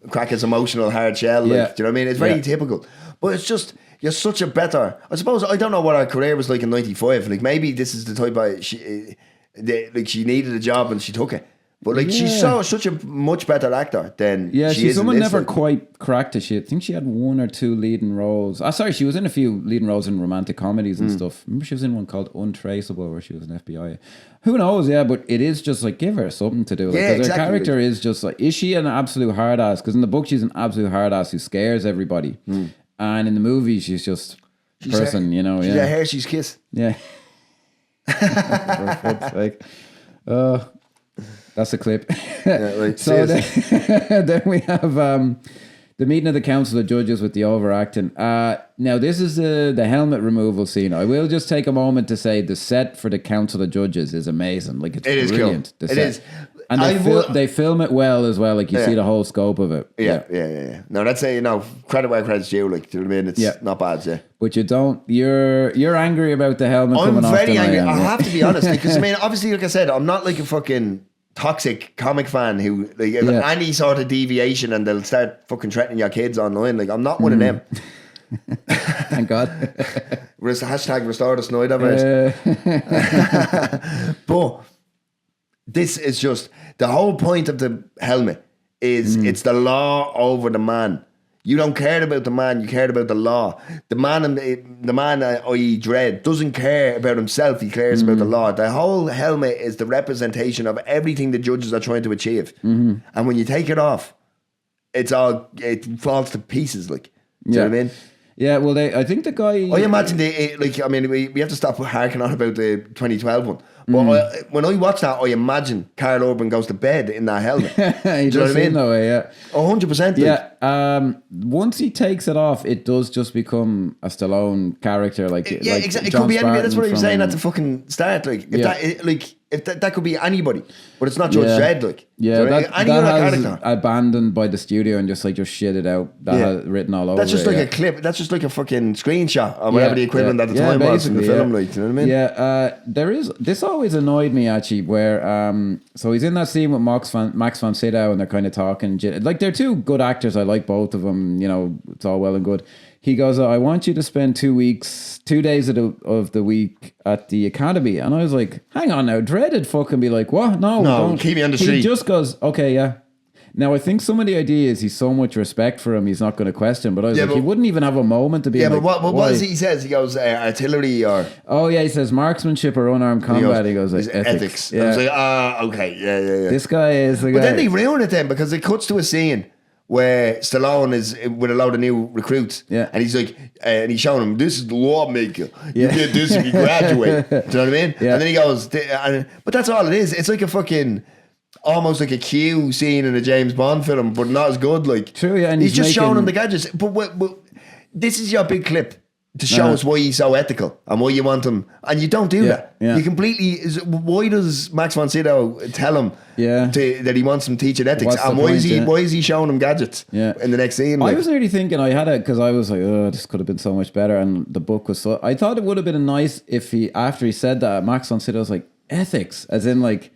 crack his emotional hard shell. Like, do you know what I mean? It's very typical. But it's just, you're such a better. I suppose, I don't know what her career was like in '95. Like, maybe this is the type of she needed a job and she took it. But like, she's such a much better actor than she is. Someone never like, quite cracked it. I think she had one or two leading roles. She was in a few leading roles in romantic comedies and stuff. Remember, she was in one called Untraceable, where she was an FBI. Who knows? Yeah, but it is just like, give her something to do. Because her character is just like, is she an absolute hard ass? Because in the book, she's an absolute hard ass who scares everybody, and in the movie, she's just a person. She's a Hershey's Kiss. Yeah. That's a clip. So then we have the meeting of the council of judges with the overacting. Now this is the helmet removal scene. I will just take a moment to say the set for the council of judges is amazing. Like, it's brilliant. Cool. It is. And they film it well as well. Like, you see the whole scope of it. Yeah. No, that's credit where credit's due. Like, do you know what I mean? It's not bad. Yeah. But you don't. You're angry about the helmet coming off. I'm very angry. I have to be honest, because obviously, like I said, I'm not like a fucking toxic comic fan who like any sort of deviation and they'll start fucking threatening your kids online. Like, I'm not one of them. Thank God. Hashtag restore the Schneider. But this is just the whole point of the helmet is it's the law over the man. You don't care about the man, you cared about the law. The man, i.e. Dredd, doesn't care about himself, he cares about the law. The whole helmet is the representation of everything the judges are trying to achieve. And when you take it off, it falls to pieces. Like, do you know what I mean? Yeah, well, I think the guy... I imagine we have to stop harking on about the 2012 one. But when I watch that, I imagine Carl Urban goes to bed in that helmet. He do you know what I mean? That way, yeah. 100%. Yeah. Once he takes it off, it does just become a Stallone character. Exactly. It could be anybody. That's what I was saying at the fucking start. Like, if that could be anybody, but it's not Judge Dredd. Like, that has abandoned by the studio and just shit it out. That has written all over. That's just a clip. That's just like a fucking screenshot or whatever the equivalent at the time was in the film. Like, do you know what I mean? Yeah. There is. This always annoyed me actually. Where so he's in that scene with Max von Sydow and they're kind of talking. Like, they're two good actors. I like both of them. It's all well and good. He goes, I want you to spend 2 days of the week at the academy. And I was like, hang on now, Dredd'd fucking be like, what? No, don't. Keep me on the street. He just goes, okay, yeah. Now, I think some of the ideas, he's so much respect for him, he's not going to question. But I was he wouldn't even have a moment to be but what is he says? He goes, artillery or... Oh, yeah, he says marksmanship or unarmed combat. He goes ethics. Yeah. I was like, okay, yeah. This guy is the guy. But then they ruin it then because it cuts to a scene where Stallone is with a load of new recruits. Yeah. And he's like, and he's showing them, this is the lawmaker. You did this if you graduate. Do you know what I mean? Yeah. And then he goes, but that's all it is. It's like a fucking, almost like a Q scene in a James Bond film, but not as good. Like, true, yeah. And he's just showing them the gadgets. But this is your big clip to show us why he's so ethical and why you want him. And you don't do that. Yeah. You completely... Why does Max von Sydow tell him that he wants him teaching ethics? And why is he showing him gadgets in the next scene? I was really thinking, I had it because I was like, oh, this could have been so much better. And the book was so... I thought it would have been nice if after he said that, Max von Sydow was like, ethics, as in like...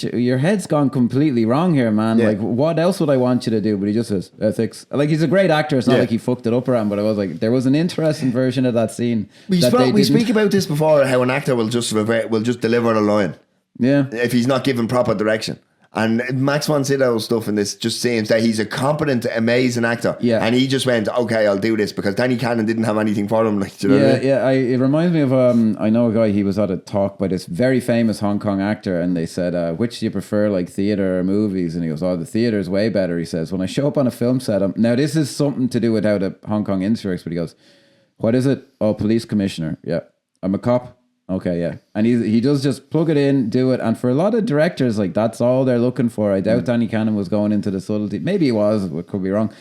your head's gone completely wrong here, man. Yeah. Like, what else would I want you to do? But he just says ethics. Like, he's a great actor. It's not like he fucked it up around. But I was like, there was an interesting version of that scene. We speak about this before. How an actor will just deliver a line. Yeah. If he's not given proper direction. And Max von Sydow's stuff in this just seems that he's a competent, amazing actor. Yeah. And he just went, okay, I'll do this, because Danny Cannon didn't have anything for him. Like, do you know what I mean? Yeah. It reminds me of, I know a guy, he was at a talk by this very famous Hong Kong actor, and they said, which do you prefer, like theatre or movies? And he goes, oh, the theatre is way better. He says, when I show up on a film set, now this is something to do with how the Hong Kong industry works, but he goes, what is it? Oh, police commissioner. Yeah. I'm a cop. Okay, yeah. And he does just plug it in, do it. And for a lot of directors, like, that's all they're looking for. I doubt Danny Cannon was going into the subtlety. Maybe he was, could be wrong.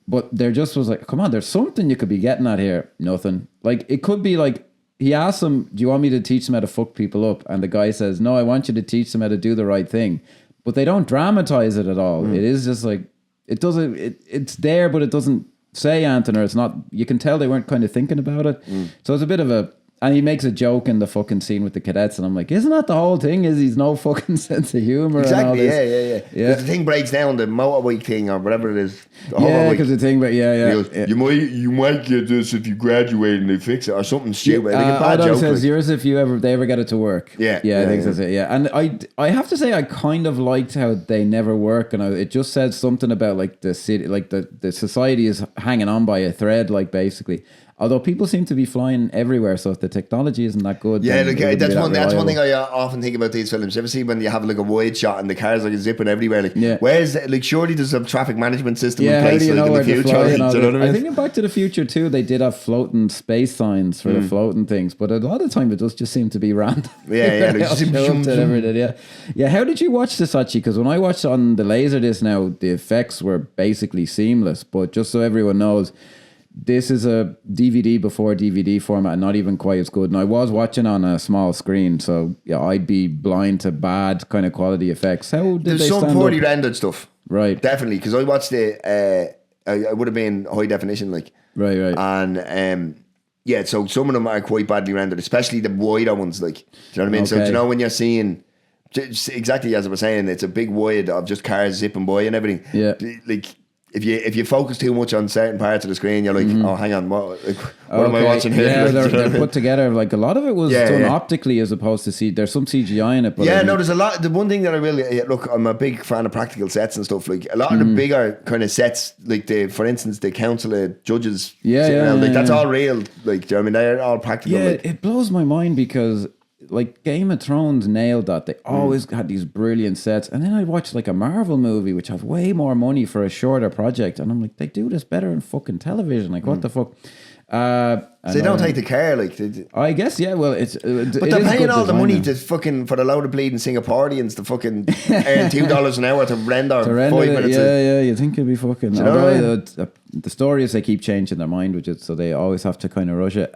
But there just was like, come on, there's something you could be getting at here. Nothing. Like, it could be like, he asks him, do you want me to teach them how to fuck people up? And the guy says, no, I want you to teach them how to do the right thing. But they don't dramatize it at all. It is just like, it's there, but it doesn't say anything, or it's not, you can tell they weren't kind of thinking about it. So it's a bit of a, and he makes a joke in the fucking scene with the cadets, and I'm like, isn't that the whole thing? Is he's no fucking sense of humor? Exactly, yeah. The thing breaks down, the motorbike thing or whatever it is. Because the thing, but he goes, you might get this if you graduate and they fix it, or something stupid. Says yours if they ever get it to work. I think that's it. Yeah, and I have to say I kind of liked how they never work, and it just said something about like the city, like the society is hanging on by a thread, like basically. Although people seem to be flying everywhere, so if the technology isn't that good, that's one thing I often think about these films. You ever see when you have like a wide shot and the cars like zipping everywhere? Like, where's like surely there's a traffic management system in place in the future? I think in Back to the Future too, they did have floating space signs for the floating things, but a lot of the time it does just seem to be random. Yeah. How did you watch this actually? Because when I watched on the Laserdisc now, the effects were basically seamless. But just so everyone knows, this is a DVD before DVD format, and not even quite as good. And I was watching on a small screen, so I'd be blind to bad kind of quality effects. How did There's some poorly rendered stuff, right? Definitely, because I watched it. I would have been high definition, like right, and so some of them are quite badly rendered, especially the wider ones. Like, do you know what I mean? Okay. So do you know when you're seeing exactly as I was saying, it's a big wide of just cars zipping by and everything. Yeah, like. If you focus too much on certain parts of the screen, you're like, oh, hang on, what am I watching here? Yeah, they're put together. Like a lot of it was done optically as opposed to there's some CGI in it. But there's a lot. The one thing that I really look, I'm a big fan of practical sets and stuff. Like a lot of the bigger kind of sets, like for instance, the council of judges. That's all real. Like, do you know what I mean? They're all practical. Yeah, it blows my mind because, like, Game of Thrones nailed that. They always had these brilliant sets. And then I watched like a Marvel movie which has way more money for a shorter project, and I'm like, they do this better in fucking television. Like, what the fuck? So they don't take the care, like I guess, well, it's but they're paying all the money to fucking for the load of bleeding Singaporeans to fucking earn $2 an hour to render 5 minutes. You think it'd be fucking. Do you know what I mean? The story is they keep changing their mind, which is so they always have to kind of rush it.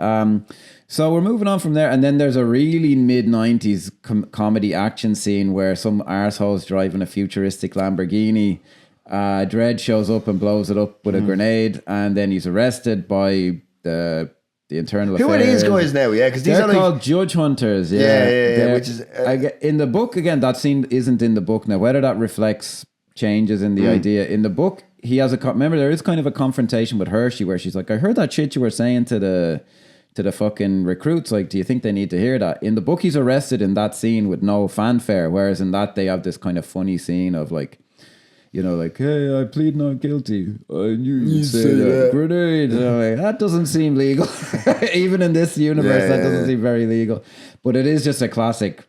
So we're moving on from there, and then there's a really mid-90s comedy action scene where some arsehole's driving a futuristic Lamborghini. Dredd shows up and blows it up with a grenade, and then he's arrested by the internal affairs. Who are these guys now? Yeah, because they're called judge hunters. Yeah. Which is in the book again. That scene isn't in the book now. Whether that reflects changes in the idea in the book, he has remember there is kind of a confrontation with Hershey where she's like, I heard that shit you were saying to the fucking recruits. Like, do you think they need to hear that? In the book, he's arrested in that scene with no fanfare, whereas in that they have this kind of funny scene of like, you know, like, hey, I plead not guilty. I knew you'd say that. Grenade. Like, that doesn't seem legal. Even in this universe, that doesn't seem very legal. But it is just a classic,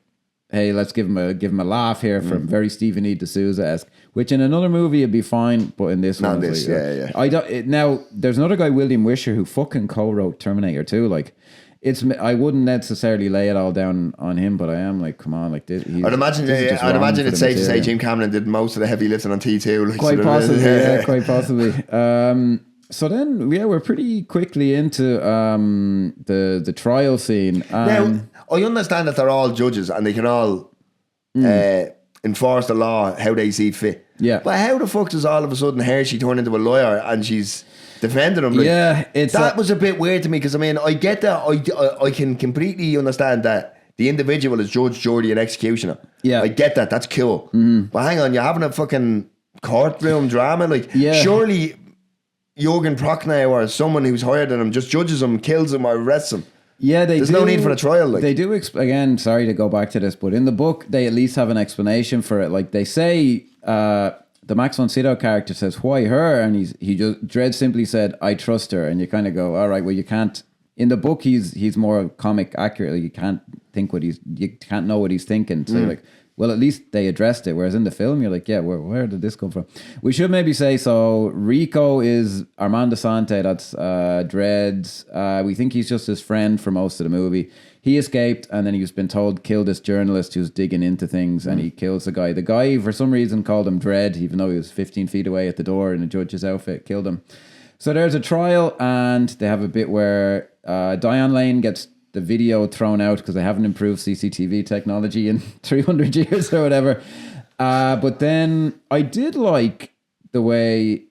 hey, let's give him a laugh here from very Stephen E. D'Souza-esque, which in another movie would be fine, but in this one, now, there's another guy, William Wisher, who fucking co-wrote Terminator 2. Like, I wouldn't necessarily lay it all down on him, but I am like, come on, like this. I'd imagine it's safe to say Jim Cameron did most of the heavy lifting on T2. Like, quite possibly, quite possibly. So then, we're pretty quickly into the trial scene. Now, I understand that they're all judges and they can all enforce the law how they see fit. Yeah. But how the fuck does all of a sudden Hershey turn into a lawyer and she's defending him? Like, yeah, that was a bit weird to me, because I mean, I get that. I can completely understand that the individual is judge, jury, and executioner. Yeah. I get that. That's cool. But hang on, you're having a fucking courtroom drama. Like, Yeah. surely Jürgen Prochnow or someone who's higher than him just judges him, kills him, or arrests him. Yeah, There's no need for a trial. Like. They do, again, sorry to go back to this, but in the book, they at least have an explanation for it. Like, they say, the Max von Sydow character says, why her? And Dredd simply said, I trust her. And you kind of go, all right, well, you can't. In the book, he's more comic accurate. Like, you can't think you can't know what he's thinking. So, like, well, at least they addressed it. Whereas in the film, you're like, yeah, where did this come from? We should maybe say, so Rico is Armando Sante, that's Dredd's. We think he's just his friend for most of the movie. He escaped, and then he's been told, kill this journalist who's digging into things, and he kills the guy. The guy, for some reason, called him Dredd, even though he was 15 feet away at the door in a judge's outfit, killed him. So there's a trial, and they have a bit where Diane Lane gets the video thrown out because they haven't improved CCTV technology in 300 years or whatever. But then I did like the way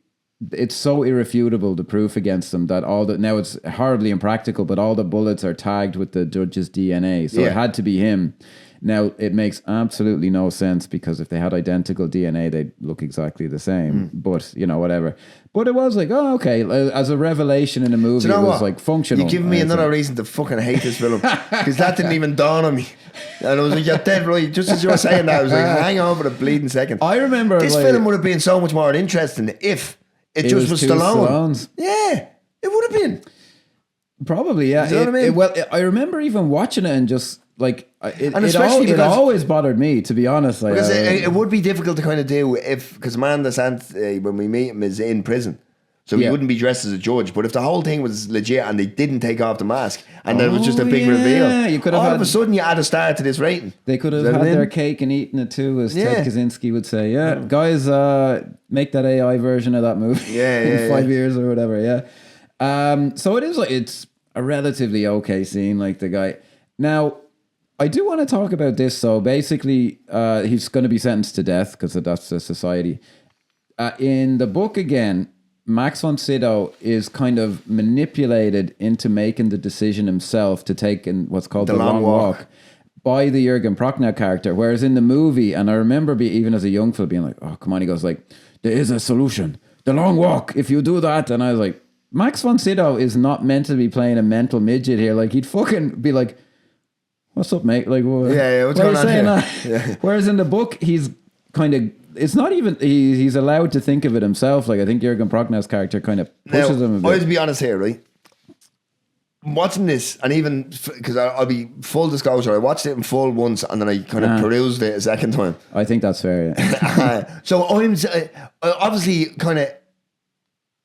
it's so irrefutable, the proof against them, that now it's horribly impractical, but all the bullets are tagged with the judge's DNA. So it had to be him. Now, it makes absolutely no sense because if they had identical DNA, they'd look exactly the same. But, whatever. But it was like, oh, okay. As a revelation in a movie, it was like functional. You're giving me another reason to fucking hate this film. Because that didn't even dawn on me. And I was like, you're dead right. Just as you were saying that, I was like, hang on for a bleeding second. I remember this film would have been so much more interesting if it just was Stallone. Stallones. Yeah, it would have been. Probably, yeah. You know what I mean? Well, I remember even watching it and just like it always bothered me, to be honest. Like, because it would be difficult to kind of do because Amanda Sant, when we meet him, is in prison. So he wouldn't be dressed as a judge. But if the whole thing was legit and they didn't take off the mask and there was just a big reveal, you could have all of a sudden you add a star to this rating. They could have had their cake and eaten it too, as Ted Kaczynski would say. Yeah, guys, make that AI version of that movie in 5 years or whatever. Yeah. So it is like, it's a relatively okay scene, like the guy. Now, I do want to talk about this. So basically, he's going to be sentenced to death because that's the society. In the book again, Max von Sydow is kind of manipulated into making the decision himself to take in what's called the long walk by the Jürgen Prochnow character. Whereas in the movie, and I remember even as a young fella being like, oh, come on, he goes like, there is a solution. The long walk. If you do that. And I was like, Max von Sydow is not meant to be playing a mental midget here. Like, he'd fucking be like, what's up, mate? Like, what's going on here? Yeah. Whereas in the book, he's kind of, it's not even, he's allowed to think of it himself. Like, I think Jürgen Prochnow's character kind of pushes him a bit. I'll be honest here, right? Watching this, and even because I'll be full disclosure, I watched it in full once and then I kind of perused it a second time. I think that's fair. Yeah. So I'm obviously kind of,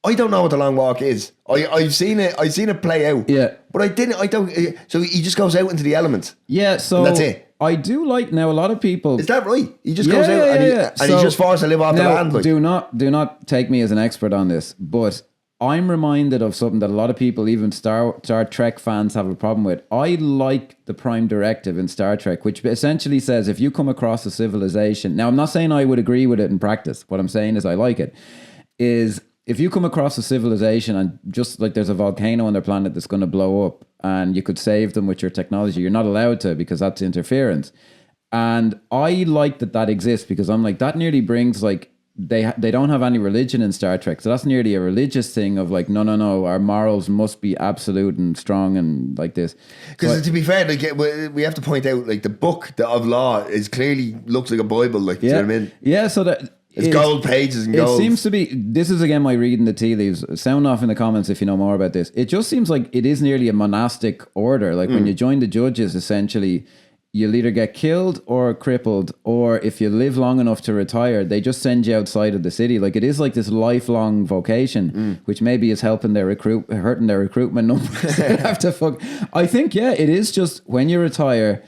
I don't know what the long walk is. I've seen it play out. Yeah. But I don't. So he just goes out into the elements. Yeah. So and that's it. I do like, now a lot of people. Is that right? He just goes out and he's just forced to live off the land. Like. Do not take me as an expert on this, but I'm reminded of something that a lot of people, even Star Trek fans, have a problem with. I like the Prime Directive in Star Trek, which essentially says if you come across a civilization. Now, I'm not saying I would agree with it in practice. What I'm saying is I like it. Is if you come across a civilization and just like there's a volcano on their planet that's going to blow up and you could save them with your technology, you're not allowed to because that's interference. And I like that exists because I'm like, that nearly brings like, they don't have any religion in Star Trek. So that's nearly a religious thing of like, no, our morals must be absolute and strong and like this. Because to be fair, like, we have to point out like the book of law is clearly looks like a Bible. Like, do you know what I mean? Yeah, so that... It's gold pages and gold. It seems to be, this is again my reading the tea leaves. Sound off in the comments if you know more about this. It just seems like it is nearly a monastic order. Like when you join the judges, essentially, you'll either get killed or crippled, or if you live long enough to retire, they just send you outside of the city. Like it is like this lifelong vocation, which maybe is hurting their recruitment numbers. I think, it is just when you retire,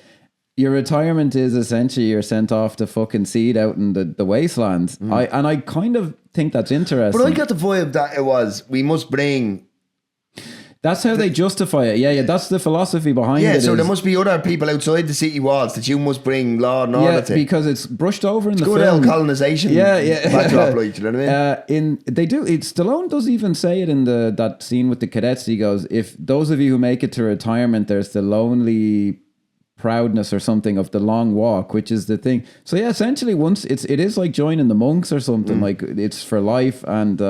your retirement is essentially you're sent off to fucking seed out in the wastelands. I kind of think that's interesting. But I got the vibe that it was, we must bring... That's how they justify it. Yeah, that's the philosophy behind it. Yeah, so there must be other people outside the city walls that you must bring law and order to. Yeah, because it's brushed over in the film. Good old colonisation. Yeah. Backdrop, like, you know what I mean? Stallone does even say it in that scene with the cadets. He goes, if those of you who make it to retirement, there's the lonely proudness or something of the long walk, which is the thing. So yeah, essentially once it is like joining the monks or something, like it's for life. And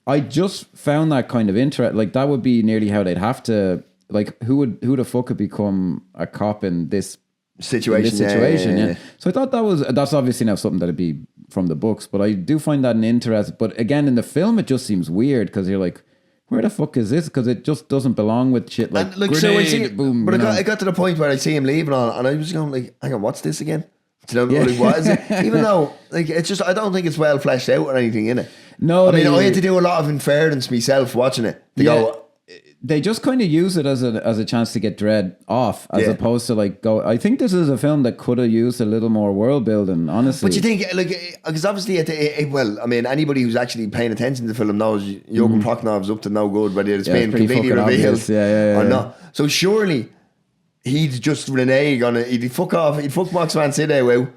I just found that kind of interest. Like that would be nearly how they'd have to, like who the fuck could become a cop in this situation? Yeah. So I thought that's obviously now something that'd be from the books, but I do find that an interest. But again, in the film, it just seems weird because you're like, where the fuck is this? Because it just doesn't belong with shit like grenade, so I see, boom. But I got to the point where I see him leaving on, and I was going like, hang on, what's this again? Do you know what is it? Even though like it's just, I don't think it's well fleshed out or anything in it. No, I mean, I had to do a lot of inference myself watching it to go. They just kind of use it as a chance to get Dredd off, as opposed to like go. I think this is a film that could have used a little more world building, honestly. But you think, like, because obviously, well, I mean, anybody who's actually paying attention to the film knows Jürgen Prochnov's up to no good, whether it's being completely revealed or not. So surely he'd just renege on it. He'd fuck off. He'd fuck Max von Sydow out.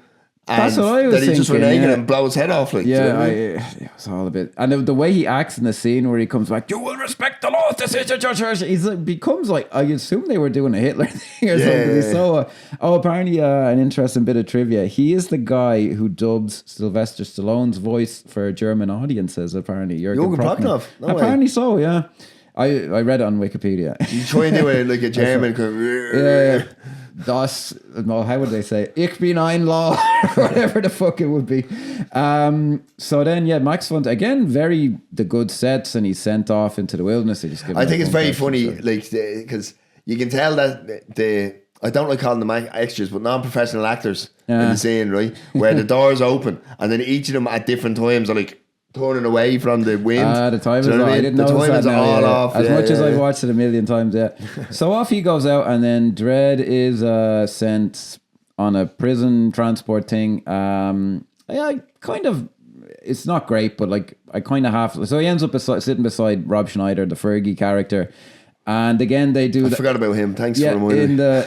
That's what I was thinking. That he just renege and blow his head off. Like, it was all a bit. And the way he acts in the scene where he comes back, you will respect the laws, decision, judge. He's like, becomes like, I assume they were doing a Hitler thing or something. He's so, apparently an interesting bit of trivia. He is the guy who dubs Sylvester Stallone's voice for German audiences, apparently. Jürgen Prochnow. Apparently so, yeah. I read it on Wikipedia. You try and do it like a German. Das, no, how would they say? Ich bin ein Law, or whatever the fuck it would be. So then, Max von, again, the good sets, and he's sent off into the wilderness. I think it's very funny, like, because you can tell that I don't like calling them extras, but non-professional actors in the scene, right? Where the doors open, and then each of them at different times are like turning away from the wind. The timers are, I didn't know that now, all off. As much as I've watched it a million times, So off he goes out, and then Dredd is sent on a prison transport thing. Kind of, it's not great, but like I kind of have. So he ends up sitting beside Rob Schneider, the Fergie character, and again they do. I forgot about him. Thanks for reminding me.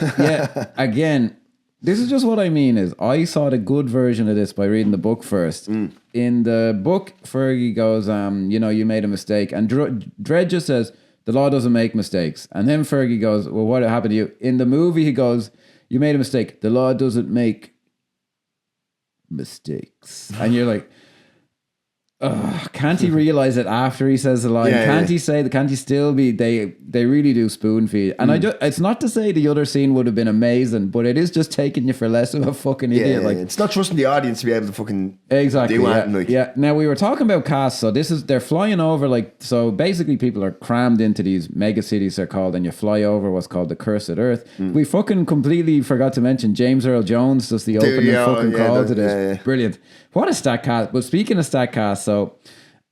Again. This is just what I mean is I saw the good version of this by reading the book first. In the book, Fergie goes, you made a mistake. And Dredd just says, the law doesn't make mistakes. And then Fergie goes, well, what happened to you? In the movie, he goes, you made a mistake. The law doesn't make mistakes. And you're like, can't he realize it after he says the line? Can't he say that? Can't he still be? They really do spoon feed, and it's not to say the other scene would have been amazing, but it is just taking you for less of a fucking idiot. Like it's not trusting the audience to be able to fucking do anything. Now we were talking about cast, so they're flying over so basically people are crammed into these mega cities they're called, and you fly over what's called the Cursed Earth. We fucking completely forgot to mention James Earl Jones does the opening fucking call to this. Brilliant. What a stat cast. But speaking of stat cast, so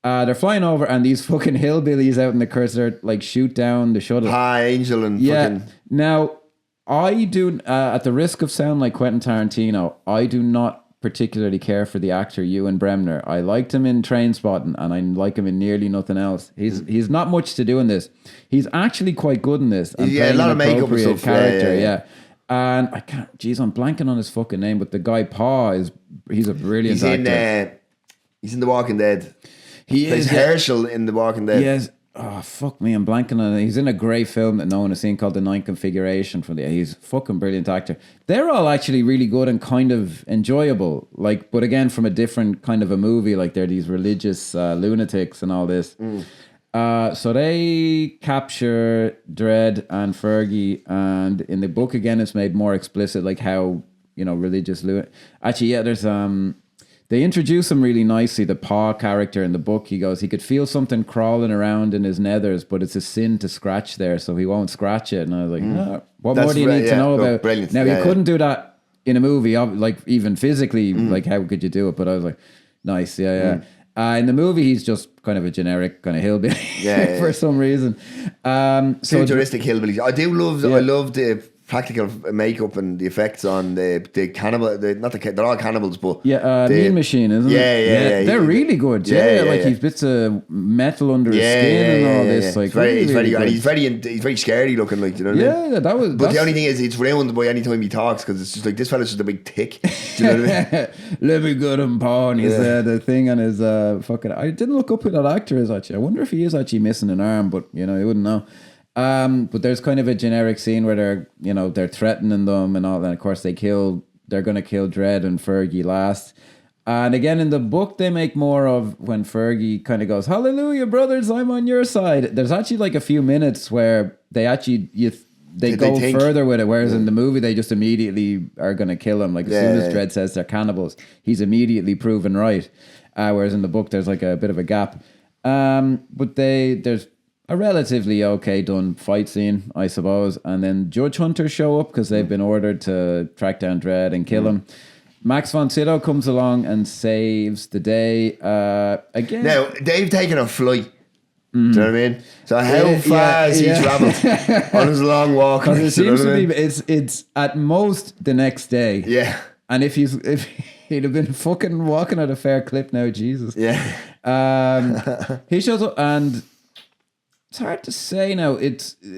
they're flying over, and these fucking hillbillies out in the Cursed Earth like shoot down the shuttle. Hi, Angel and fucking. Now, I do, at the risk of sounding like Quentin Tarantino, I do not particularly care for the actor Ewan Bremner. I liked him in Trainspotting, and I like him in nearly nothing else. He's not much to do in this. He's actually quite good in this. And a lot of makeup and stuff. Character, And I can't. I'm blanking on his fucking name, but the guy he's a brilliant actor. He's in The Walking Dead. He's Herschel in The Walking Dead. Yes. Oh fuck me, I'm blanking on it. He's in a great film that no one has seen called The Ninth Configuration. He's a fucking brilliant actor. They're all actually really good and kind of enjoyable. Like, but again, from a different kind of a movie. Like they're these religious lunatics and all this. So they capture Dredd and Fergie, and in the book again, it's made more explicit, like how religious. Actually, there's they introduce him really nicely. The Paw character in the book, he goes, he could feel something crawling around in his nethers, but it's a sin to scratch there, so he won't scratch it. And I was like, what more do you need to know about? Brilliant. Now you couldn't do that in a movie, like even physically, like how could you do it? But I was like, nice, in the movie, he's just kind of a generic kind of hillbilly for some reason. Futuristic hillbilly. I do love. I love the practical makeup and the effects on the cannibal. They're all cannibals, but Mean Machine, isn't it? They're really good. He's bits of metal under his skin and all this. Like he's very scary looking. Like, you know what I mean? That was. But the only thing is, it's ruined by any time he talks because it's just like this fella's just a big tick. Do you know what I mean? Let me get him, Paul. And he's the thing on his fucking. I didn't look up who that actor is actually. I wonder if he is actually missing an arm, but you wouldn't know. But there's kind of a generic scene where they're threatening them and all, and of course they're going to kill Dredd and Fergie last. And again, in the book, they make more of when Fergie kind of goes, "Hallelujah, brothers, I'm on your side." There's actually like a few minutes where they actually go further with it, whereas in the movie they just immediately are going to kill him. Like as soon as Dredd says they're cannibals, he's immediately proven right. Whereas in the book there's like a bit of a gap. But there's a relatively okay done fight scene, I suppose. And then Judge Hunters show up because they've been ordered to track down Dredd and kill him. Max von Sydow comes along and saves the day again. Now, they've taken a flight. Do you know what I mean? So how far has he travelled on his long walk? It seems to be it's at most the next day. Yeah. And if he'd have been fucking walking at a fair clip now, Jesus. Yeah. He shows up and it's hard to say now.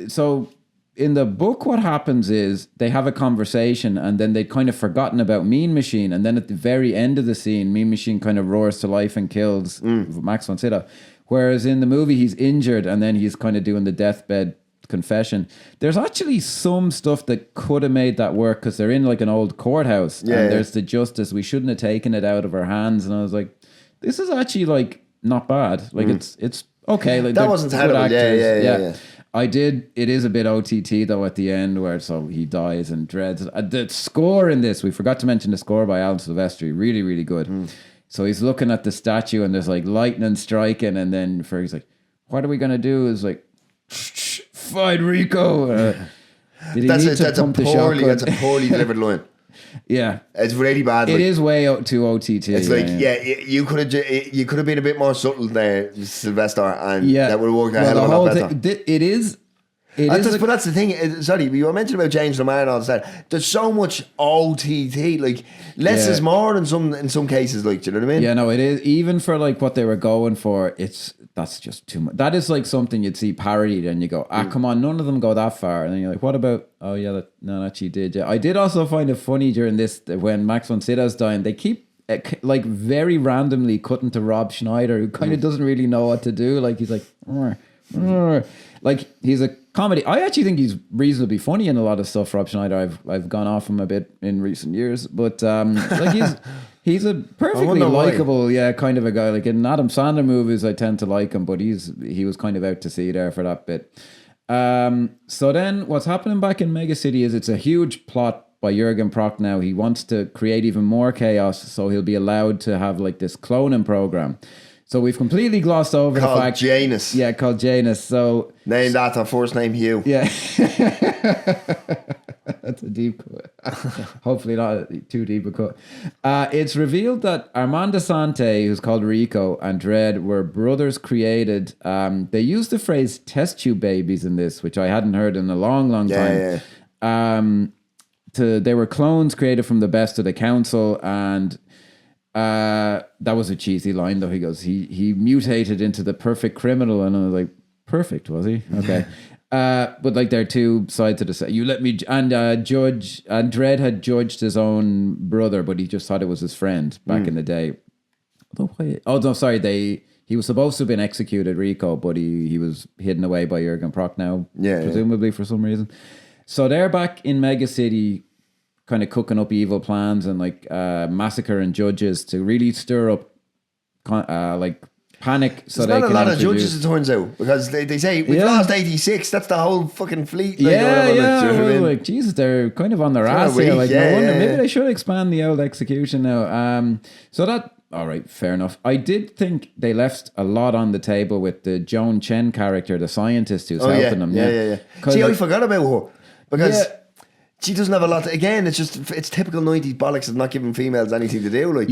So in the book, what happens is they have a conversation and then they'd kind of forgotten about Mean Machine. And then at the very end of the scene, Mean Machine kind of roars to life and kills Max von Sydow. Whereas in the movie, he's injured and then he's kind of doing the deathbed confession. There's actually some stuff that could have made that work because they're in like an old courthouse. And there's the justice. We shouldn't have taken it out of our hands. And I was like, this is actually like not bad. Like it's okay. Like that wasn't terrible. Yeah. It is a bit OTT though at the end where he dies and dreads. The score in this, we forgot to mention the score by Alan Silvestri, really, really good. So he's looking at the statue and there's like lightning striking and then Fergie's like, what are we going to do? Is like, fight Rico. That's a poorly delivered line. Yeah, it's really bad. It is way too OTT. It's you could have been a bit more subtle there, Sylvester, and that would have worked a hell of a lot better. It is. But that's the thing. Sorry, you were mentioning about James Lamar and all that. There's so much OTT. Like less is more in some cases. Like, do you know what I mean? Yeah, no, it is. Even for like what they were going for, that's just too much. That is like something you'd see parodied, and you go, come on, none of them go that far. And then you're like, what about? Oh yeah, that actually did. Yeah, I did also find it funny during this when Max von Sydow's dying. They keep like very randomly cutting to Rob Schneider, who kind of doesn't really know what to do. Like he's like, like he's a comedy. I actually think he's reasonably funny in a lot of stuff. Rob Schneider, I've gone off him a bit in recent years, but like he's a perfectly likable, kind of a guy. Like in Adam Sandler movies, I tend to like him, but he was kind of out to sea there for that bit. So then, what's happening back in Mega City is it's a huge plot by Jürgen Prock. Now he wants to create even more chaos, so he'll be allowed to have like this cloning program. So we've completely glossed over the fact... Janus. Yeah, called Janus. So... Named after first name Hugh. Yeah. That's a deep cut. Hopefully not too deep a cut. It's revealed that Armand Asante, who's called Rico, and Dredd were brothers created. They used the phrase test tube babies in this, which I hadn't heard in a long, long time. Yeah. They were clones created from the best of the council, and... that was a cheesy line though. He goes, he mutated into the perfect criminal, and I was like, perfect, was he? Okay. But like there are two sides to the set. You let me judge, and Dredd had judged his own brother, but he just thought it was his friend back in the day. Oh no, sorry, he was supposed to have been executed, Rico, but he was hidden away by Jürgen Prock now, presumably for some reason. So they're back in Mega City, kind of cooking up evil plans and like massacring judges to really stir up like panic. So there's not a lot of judges, it turns out, because they say we've lost 86. That's the whole fucking fleet. Like Jesus, they're kind of on their ass here. Like no wonder. Maybe they should expand the old execution now. So that. All right, fair enough. I did think they left a lot on the table with the Joan Chen character, the scientist who's helping them. Yeah. See, I forgot about her because. She doesn't have a lot. Again, it's typical 90s bollocks of not giving females anything to do. Like,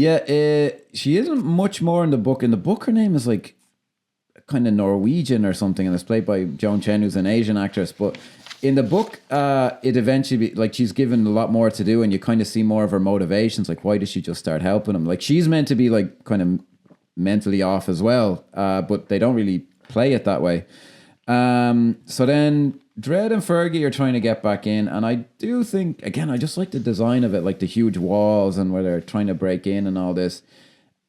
she isn't much more in the book. In the book, her name is like kind of Norwegian or something, and it's played by Joan Chen, who's an Asian actress. But in the book, it eventually like she's given a lot more to do, and you kind of see more of her motivations. Like, why does she just start helping him? Like, she's meant to be like kind of mentally off as well, but they don't really play it that way. So then Dredd and Fergie are trying to get back in, and I do think, again, I just like the design of it, like the huge walls and where they're trying to break in and all this.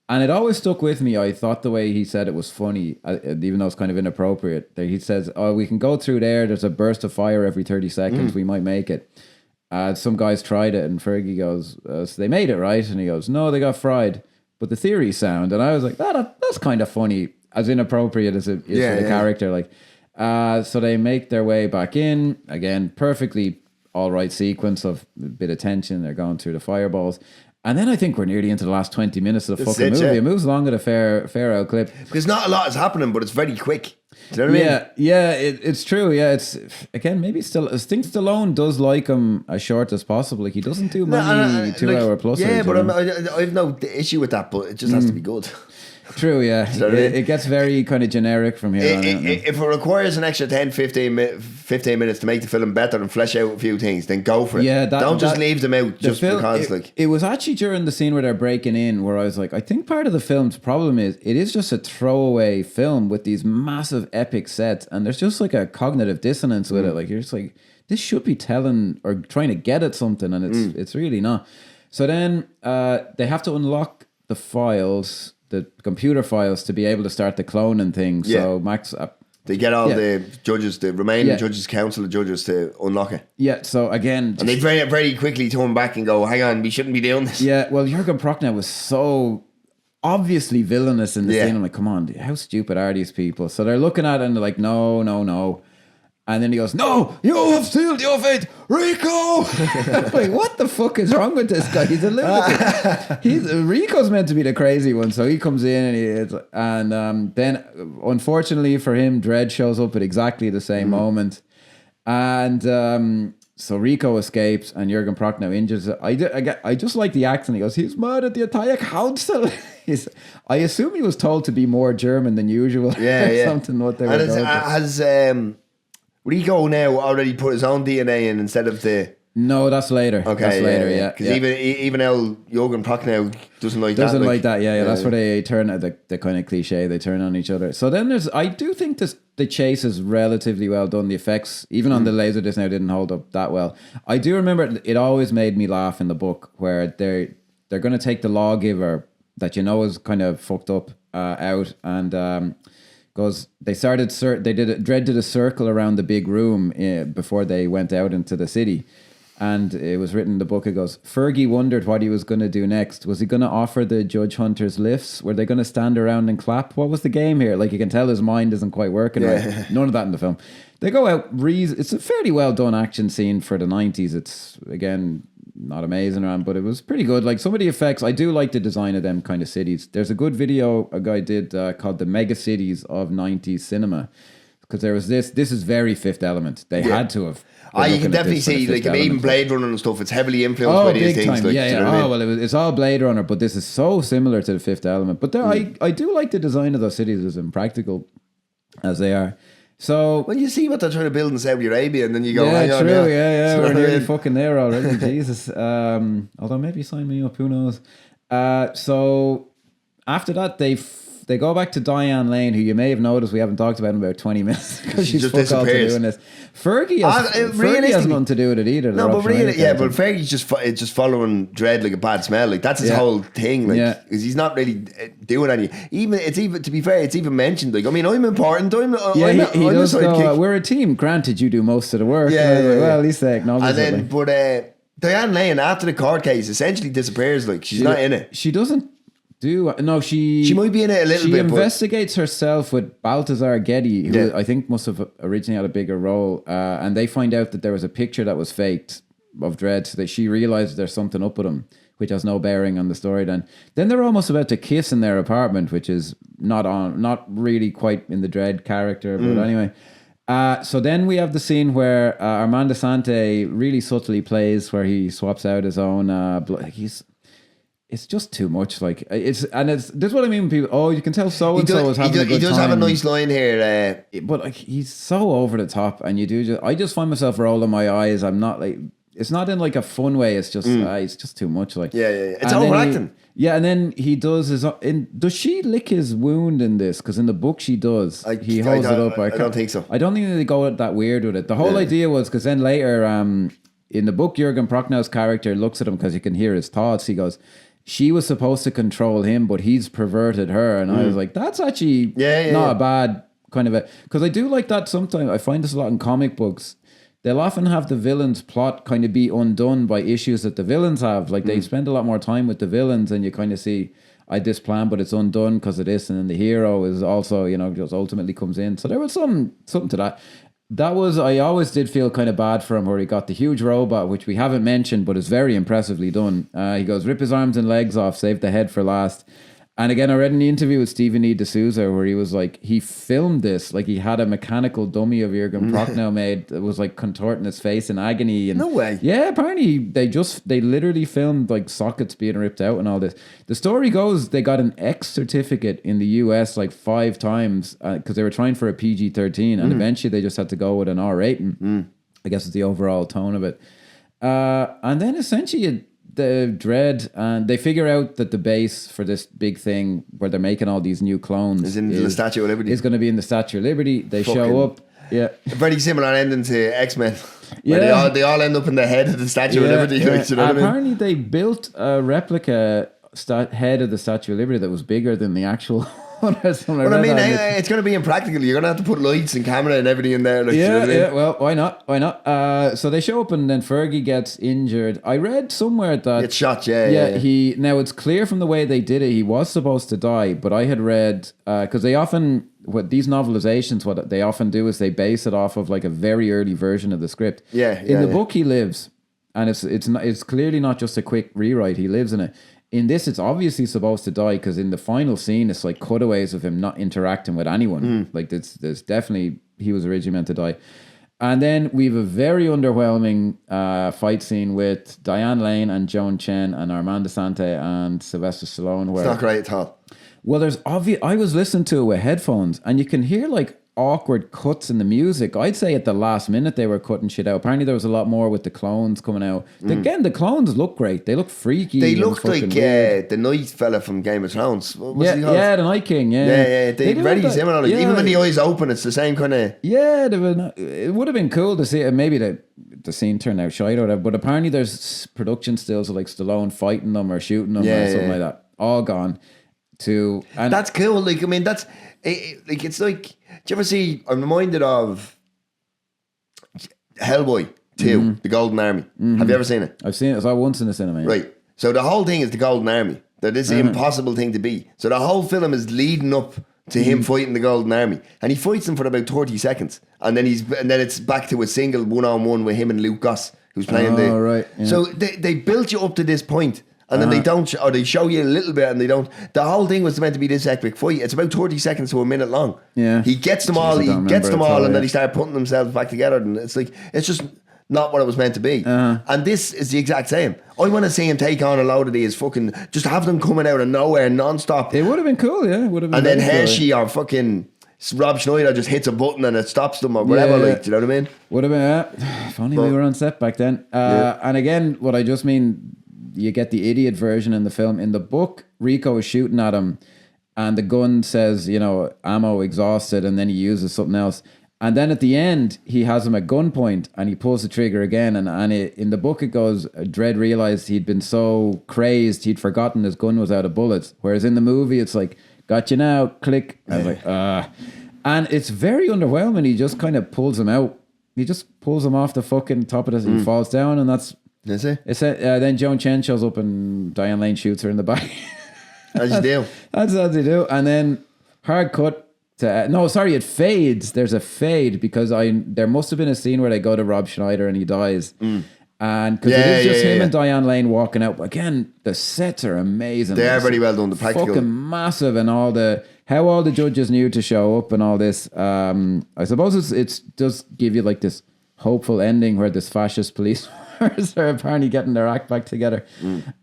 And it always stuck with me. I thought the way he said it was funny, even though it's kind of inappropriate. He says, "Oh, we can go through there. There's a burst of fire every 30 seconds. We might make it." Some guys tried it, and Fergie goes, "So they made it, right?" And he goes, "No, they got fried, but the theory's sound." And I was like, "That's kind of funny, as inappropriate as it is for the character." Like, so they make their way back in again, perfectly all right sequence of a bit of tension. They're going through the fireballs. And then I think we're nearly into the last 20 minutes of the fucking movie. It moves along at a fair out clip. Because not a lot is happening, but it's very quick. Do you know what I mean? Yeah, it's true. Yeah, it's again maybe still. I think Stallone does like him as short as possible. Like he doesn't do many 2 hour plus. Yeah, but I have no issue with that. But it just has to be good. True, yeah. It gets very kind of generic from here on out. If it requires an extra 10, 15 minutes to make the film better and flesh out a few things, then go for it. Yeah, don't just leave them out just because. It was actually during the scene where they're breaking in where I was like, I think part of the film's problem is it is just a throwaway film with these massive epic sets, and there's just like a cognitive dissonance with it. Like you're just like, this should be telling or trying to get at something, and it's really not. So then they have to unlock the files, the computer files, to be able to start the cloning thing. So Max, they get all the judges, the remaining judges, council of judges, to unlock it. Yeah. So again, and they very, very quickly turn back and go, "Hang on, we shouldn't be doing this." Yeah. Well, Jürgen Prochnow was so obviously villainous in the scene. I'm like, come on, how stupid are these people? So they're looking at it and they're like, no. And then he goes, "No, you have sealed your fate, Rico!" Like, what the fuck is wrong with this guy? He's a lunatic. Rico's meant to be the crazy one, so he comes in and then, unfortunately for him, Dredd shows up at exactly the same moment, and so Rico escapes, and Jürgen Prochnow injures it. I just like the accent. He goes, "He's mad at the entire council." I assume he was told to be more German than usual. Yeah. Something what they were going Has Rico now already put his own DNA in instead of the... No, that's later. Okay, that's later, yeah. Because even Jürgen Prochnow doesn't like that. Doesn't like that, yeah. That's where they turn the kind of cliche, they turn on each other. So then I do think the chase is relatively well done. The effects, even on the Laserdisc now, didn't hold up that well. I do remember it always made me laugh in the book where they're going to take the lawgiver that is kind of fucked up out, and goes. Dredd did a circle around the big room before they went out into the city, and it was written in the book. It goes, Fergie wondered what he was going to do next. Was he going to offer the judge hunters lifts? Were they going to stand around and clap? What was the game here? Like, you can tell his mind isn't quite working right. None of that in the film. They go out. It's a fairly well done action scene for the 90s. It's again not amazing around, but it was pretty good. Like, some of the effects, I do like the design of them kind of cities. There's a good video a guy did called The Mega Cities of 90s Cinema, because there was this is very Fifth Element. They had to have. You can definitely see, like, even Blade Runner and stuff, it's heavily influenced by these things. Like, it's all Blade Runner, but this is so similar to the Fifth Element. But I do like the design of those cities, as impractical as they are. So when you see what they're trying to build in Saudi Arabia, and then you go, we're nearly fucking there already. Jesus. Although maybe sign me up, who knows? So after that, they go back to Diane Lane, who you may have noticed we haven't talked about in about 20 minutes because she's just fuck all to doing this. Fergie has nothing to do with it either. No, but really, but Fergie's just following Dredd like a bad smell. Like, that's his whole thing. Like, because he's not really doing any. To be fair, it's even mentioned. Like, I mean, I'm important. He does go, we're a team. Granted, you do most of the work. Well, at least they acknowledge it. And then, Diane Lane, after the court case, essentially disappears. Like, she's not in it. She doesn't. She might be in it a little bit. She investigates herself with Balthazar Getty, who I think must have originally had a bigger role, and they find out that there was a picture that was faked of Dredd, so that she realizes there's something up with him, which has no bearing on the story. Then they're almost about to kiss in their apartment, which is not really quite in the Dredd character, but anyway. So then we have the scene where Armando Sante really subtly plays, where he swaps out his own it's just too much. Like, this is what I mean when people, you can tell so and so is having a good time. He does have a nice line here, but like, he's so over the top, and I just find myself rolling my eyes. I'm not like, it's not in like a fun way. It's just it's just too much. Like, it's overacting. And then he does does she lick his wound in this? Because in the book she does. He holds it up. I don't think so. I don't think they go that weird with it. The whole idea was, because then later in the book, Jürgen Prochnow's character looks at him because you can hear his thoughts. He goes, she was supposed to control him, but he's perverted her. And I was like, that's actually not a bad kind of a... Because I do like that sometimes. I find this a lot in comic books. They'll often have the villain's plot kind of be undone by issues that the villains have. Like they spend a lot more time with the villains and you kind of see, I had this plan, but it's undone because of this. And then the hero is also, you know, just ultimately comes in. So there was something to that. That was, I always did feel kind of bad for him where he got the huge robot, which we haven't mentioned, but is very impressively done. He goes, rip his arms and legs off, save the head for last. And again, I read in the interview with Stephen E. D'Souza where he was like, he filmed this, like he had a mechanical dummy of Jürgen Prochnow made that was like contorting his face in agony. And no way. Yeah, apparently they literally filmed like sockets being ripped out and all this. The story goes, they got an X certificate in the US like 5 times because they were trying for a PG-13 and eventually they just had to go with an R rating. I guess it's the overall tone of it. And then essentially the Dredd, and they figure out that the base for this big thing where they're making all these new clones is in the Statue of Liberty. Is going to be in the Statue of Liberty. They show up. Yeah. Very similar ending to X-Men. Yeah. They all end up in the head of the Statue of Liberty. Yeah. Like, you know what I mean? Apparently they built a replica head of the Statue of Liberty that was bigger than the actual one. Well, I mean, it's going to be impractical. You're going to have to put lights and camera and everything in there. Like, you know what I mean? Well, why not? So they show up and then Fergie gets injured. I read somewhere that... It's shot, yeah. Now, it's clear from the way they did it, he was supposed to die, but I had read... Because they often... These novelizations, what they often do is they base it off of like a very early version of the script. In the book, he lives. And it's clearly not just a quick rewrite. He lives in it. In this, it's obviously supposed to die because in the final scene, it's like cutaways of him not interacting with anyone. Like there's definitely, he was originally meant to die. And then we have a very underwhelming fight scene with Diane Lane and Joan Chen and Armand Assante and Sylvester Stallone. Where, it's not great at all. Well, I was listening to it with headphones and you can hear like awkward cuts in the music. I'd say at the last minute they were cutting shit out. Apparently there was a lot more with the clones coming out. Again, the clones look great. They look freaky. They looked like the Night fella from Game of Thrones. The Night King. They very similar. Like, even when the eyes open, it's the same kind of. Yeah, it would have been cool to see. Maybe the scene turned out shite or whatever. But apparently there's production stills of like Stallone fighting them or shooting them or something like that. All gone. And that's cool. Like, I mean, that's like, it's like, do you ever see, I'm reminded of Hellboy 2, The Golden Army. Have you ever seen it? I've seen it. I saw it once in the cinema. Right. So the whole thing is the Golden Army. That is an impossible thing to be. So the whole film is leading up to him fighting the Golden Army. And he fights them for about 30 seconds. And then it's back to a single one-on-one with him and Luke Goss, who's playing right. Yeah. So they built you up to this point. And then they don't, or they show you a little bit and they don't. The whole thing was meant to be this epic fight. It's about 30 seconds to a minute long. Yeah. He gets them all, and then he started putting themselves back together. And it's like, it's just not what it was meant to be. And this is the exact same. I want to see him take on a load of these fucking, just have them coming out of nowhere non-stop. It would have been cool, yeah. And then Hershey or fucking Rob Schneider just hits a button and it stops them or whatever, like, do you know what I mean? Would have been, if only we were on set back then. And again, what I just mean, you get the idiot version in the film. In the book, Rico is shooting at him and the gun says, ammo exhausted, and then he uses something else. And then at the end, he has him at gunpoint and he pulls the trigger again. And in the book, it goes, Dredd realized he'd been so crazed, he'd forgotten his gun was out of bullets. Whereas in the movie, it's like, got you now, click. I was like, And it's very underwhelming. He just kind of pulls him out. He just pulls him off the fucking top of this and he falls down, and that's... Is it? Then Joan Chen shows up and Diane Lane shoots her in the back. As you do. That's as you do. And then hard cut to... it fades. There's a fade because there must have been a scene where they go to Rob Schneider and he dies. And because it is just him and Diane Lane walking out. But again, the sets are amazing. They are very well done. The practical. Fucking massive, and how all the judges knew to show up and all this. I suppose it's does give you like this hopeful ending where this fascist police are apparently getting their act back together.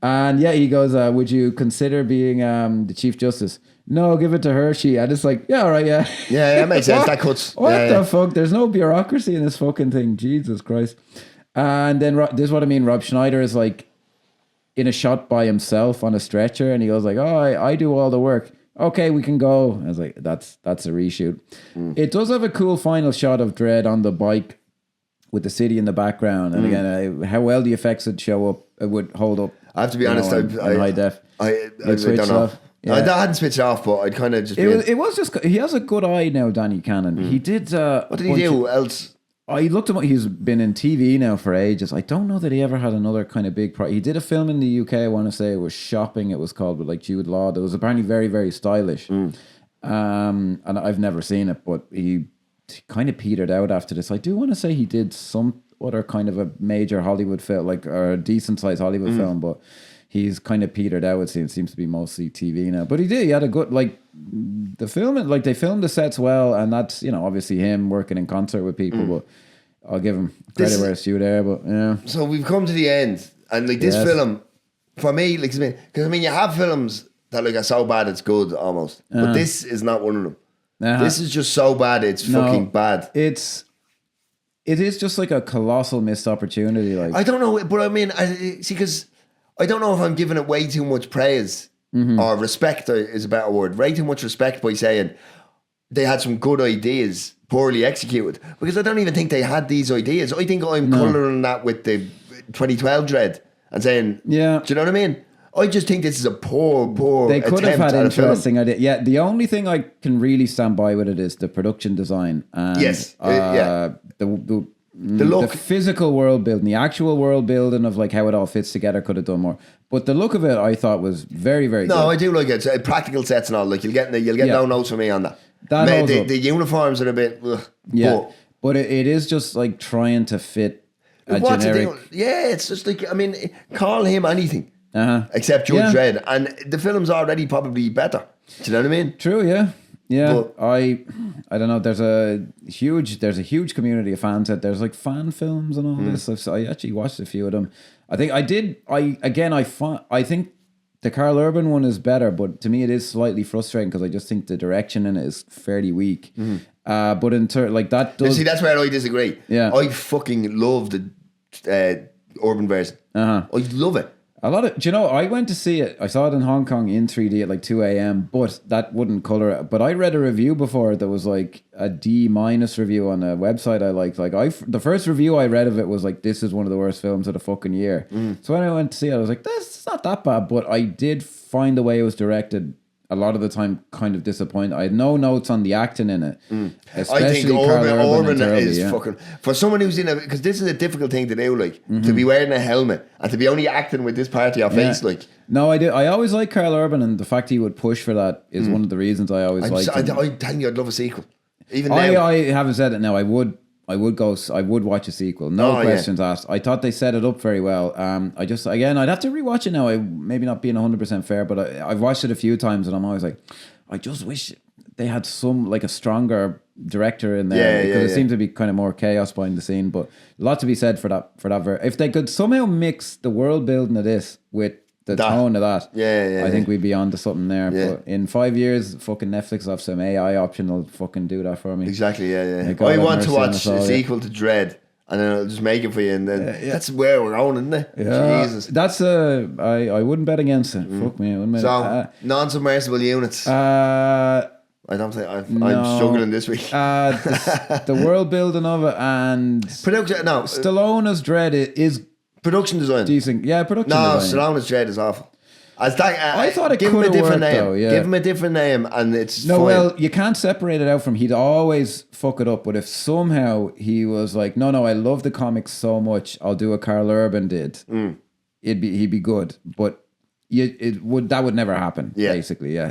And he goes, would you consider being the Chief Justice? No, give it to Hershey. And it's like, all right, yeah. Yeah, that makes sense. That cuts. What the fuck? There's no bureaucracy in this fucking thing. Jesus Christ. And then this is what I mean. Rob Schneider is like in a shot by himself on a stretcher, and he goes like, oh, I do all the work. Okay, we can go. I was like, that's a reshoot. It does have a cool final shot of Dredd on the bike with the city in the background. And again, how well the effects would show up, it would hold up. I have to be honest, in high def. I don't know. Yeah. I hadn't switched off, but I'd kind of just. It was just, he has a good eye now, Danny Cannon. He did. What did he do else? I looked him up. He's been in TV now for ages. I don't know that he ever had another kind of big He did a film in the UK, I want to say it was Shopping, it was called, with like Jude Law. That was apparently very, very stylish. And I've never seen it, but he kind of petered out after this. I do want to say he did some other kind of a major Hollywood film, like, or a decent sized Hollywood film, but he's kind of petered out. It seems to be mostly TV now. But he had a good, like, the film, like, they filmed the sets well, and that's, you know, obviously him working in concert with people, but I'll give him credit where it's due there. But yeah. So we've come to the end, and like this film, for me, like, because I mean, you have films that like are so bad it's good almost, but this is not one of them. This is just so bad it's fucking bad. It is just like a colossal missed opportunity. Like, I don't know, but I mean, because I don't know if I'm giving it way too much praise or respect is a better word. Way too much respect by saying they had some good ideas, poorly executed. Because I don't even think they had these ideas. I think I'm colouring that with the 2012 Dredd and saying, do you know what I mean? I just think this is a poor They could have had interesting ideas. Yeah, the only thing I can really stand by with it is the production design. And, the look, the physical world building, the actual world building of like how it all fits together could have done more. But the look of it, I thought, was very, very good. No, I do like it. Practical sets and all. Like you'll get no notes from me on that. The uniforms are a bit. But it is just like trying to fit a generic. It's just like, I mean, call him anything except Judge Dredd, and the film's already probably better. Do you know what I mean? True. Yeah. Yeah, but I don't know. There's a huge community of fans out there. There's like fan films and all this stuff. So I actually watched a few of them. I think I think the Karl Urban one is better, but to me it is slightly frustrating because I just think the direction in it is fairly weak. But in like that does. See, that's where I disagree. Yeah, I fucking love the Urban version. I love it. A lot of, do you know, I went to see it. I saw it in Hong Kong in 3D at like 2 a.m, but that wouldn't color it. But I read a review before that was like a D- review on a website I liked. Like the first review I read of it was like, this is one of the worst films of the fucking year. So when I went to see it, I was like, this is not that bad. But I did find the way it was directed a lot of the time kind of disappointing. I had no notes on the acting in it. I think Urban is fucking, for someone who's in a, because this is a difficult thing to do, like to be wearing a helmet and to be only acting with this part of your face, like. No, I do. I always like Karl Urban, and the fact he would push for that is one of the reasons I always liked him. I tell you, I'd love a sequel. Even now. I haven't said it now. I would watch a sequel. No questions asked. I thought they set it up very well. I'd have to rewatch it now. I maybe not being 100% fair, but I've watched it a few times and I'm always like, I just wish they had some, like, a stronger director in there, because it seemed to be kind of more chaos behind the scene. But a lot to be said for that. If they could somehow mix the world building of this with the tone of that, I think we'd be on to something there. But in 5 years, fucking Netflix will have some AI option will fucking do that for me. Exactly, I want to watch a sequel to Dredd, and then I'll just make it for you, and then that's where we're going, isn't it? Yeah. Jesus. That's I wouldn't bet against it. Fuck me, I wouldn't bet. So, non-submersible units. I don't think I'm struggling this week. The world building of it and production. No, Stallone as Dredd is production design decent. Yeah, production design. Stallone as Dredd is awful. As that, I thought it could have worked though. Yeah. Give him a different name, and it's no. fine. Well, you can't separate it out from. He'd always fuck it up. But if somehow he was like, no, I love the comics so much, I'll do what Karl Urban did. He'd be good. But that would never happen. Basically, yeah.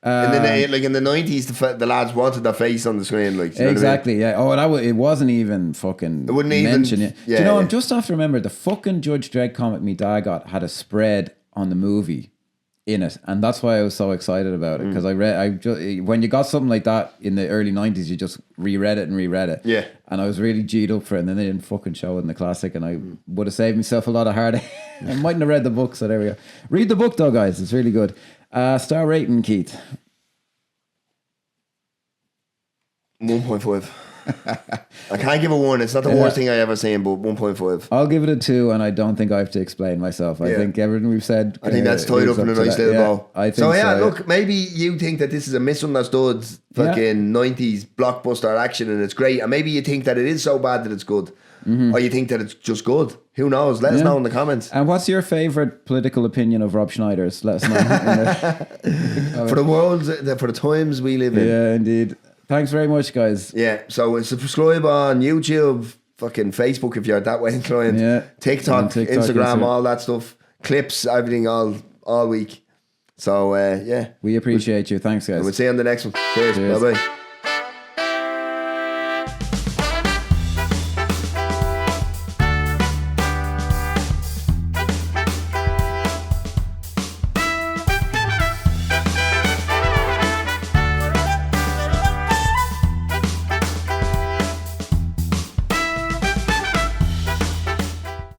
And then, like in the 90s, the lads wanted their face on the screen, like, exactly, yeah. Oh, it wasn't even fucking. It wouldn't mention it. Yeah, do you know? I'm just off to remember the fucking Judge Dredd comic me dad got had a spread on the movie in it, and that's why I was so excited about it, because when you got something like that in the early 90s, you just reread it. Yeah, and I was really G'd up for it, and then they didn't fucking show it in the classic, and I would have saved myself a lot of heartache. I mightn't have read the book, so there we go. Read the book though, guys. It's really good. Star rating, Keith. 1.5. I can't give a 1. It's not the worst thing I ever seen, but 1.5. I'll give it a 2, and I don't think I have to explain myself. I think everything we've said. I think that's tied up in a nice little bow. I think so. Look, maybe you think that this is a misunderstood fucking 90s blockbuster action and it's great, and maybe you think that it is so bad that it's good, or you think that it's just good. Who knows? Let us know in the comments. And what's your favourite political opinion of Rob Schneider's? Let us know. For the world, for the times we live in. Yeah, indeed. Thanks very much, guys. Yeah, so subscribe on YouTube, fucking Facebook if you're that way inclined. Yeah. TikTok, Instagram, all that stuff. Clips, everything all week. So, yeah. We appreciate you. Thanks, guys. We'll see you on the next one. Cheers. Bye-bye.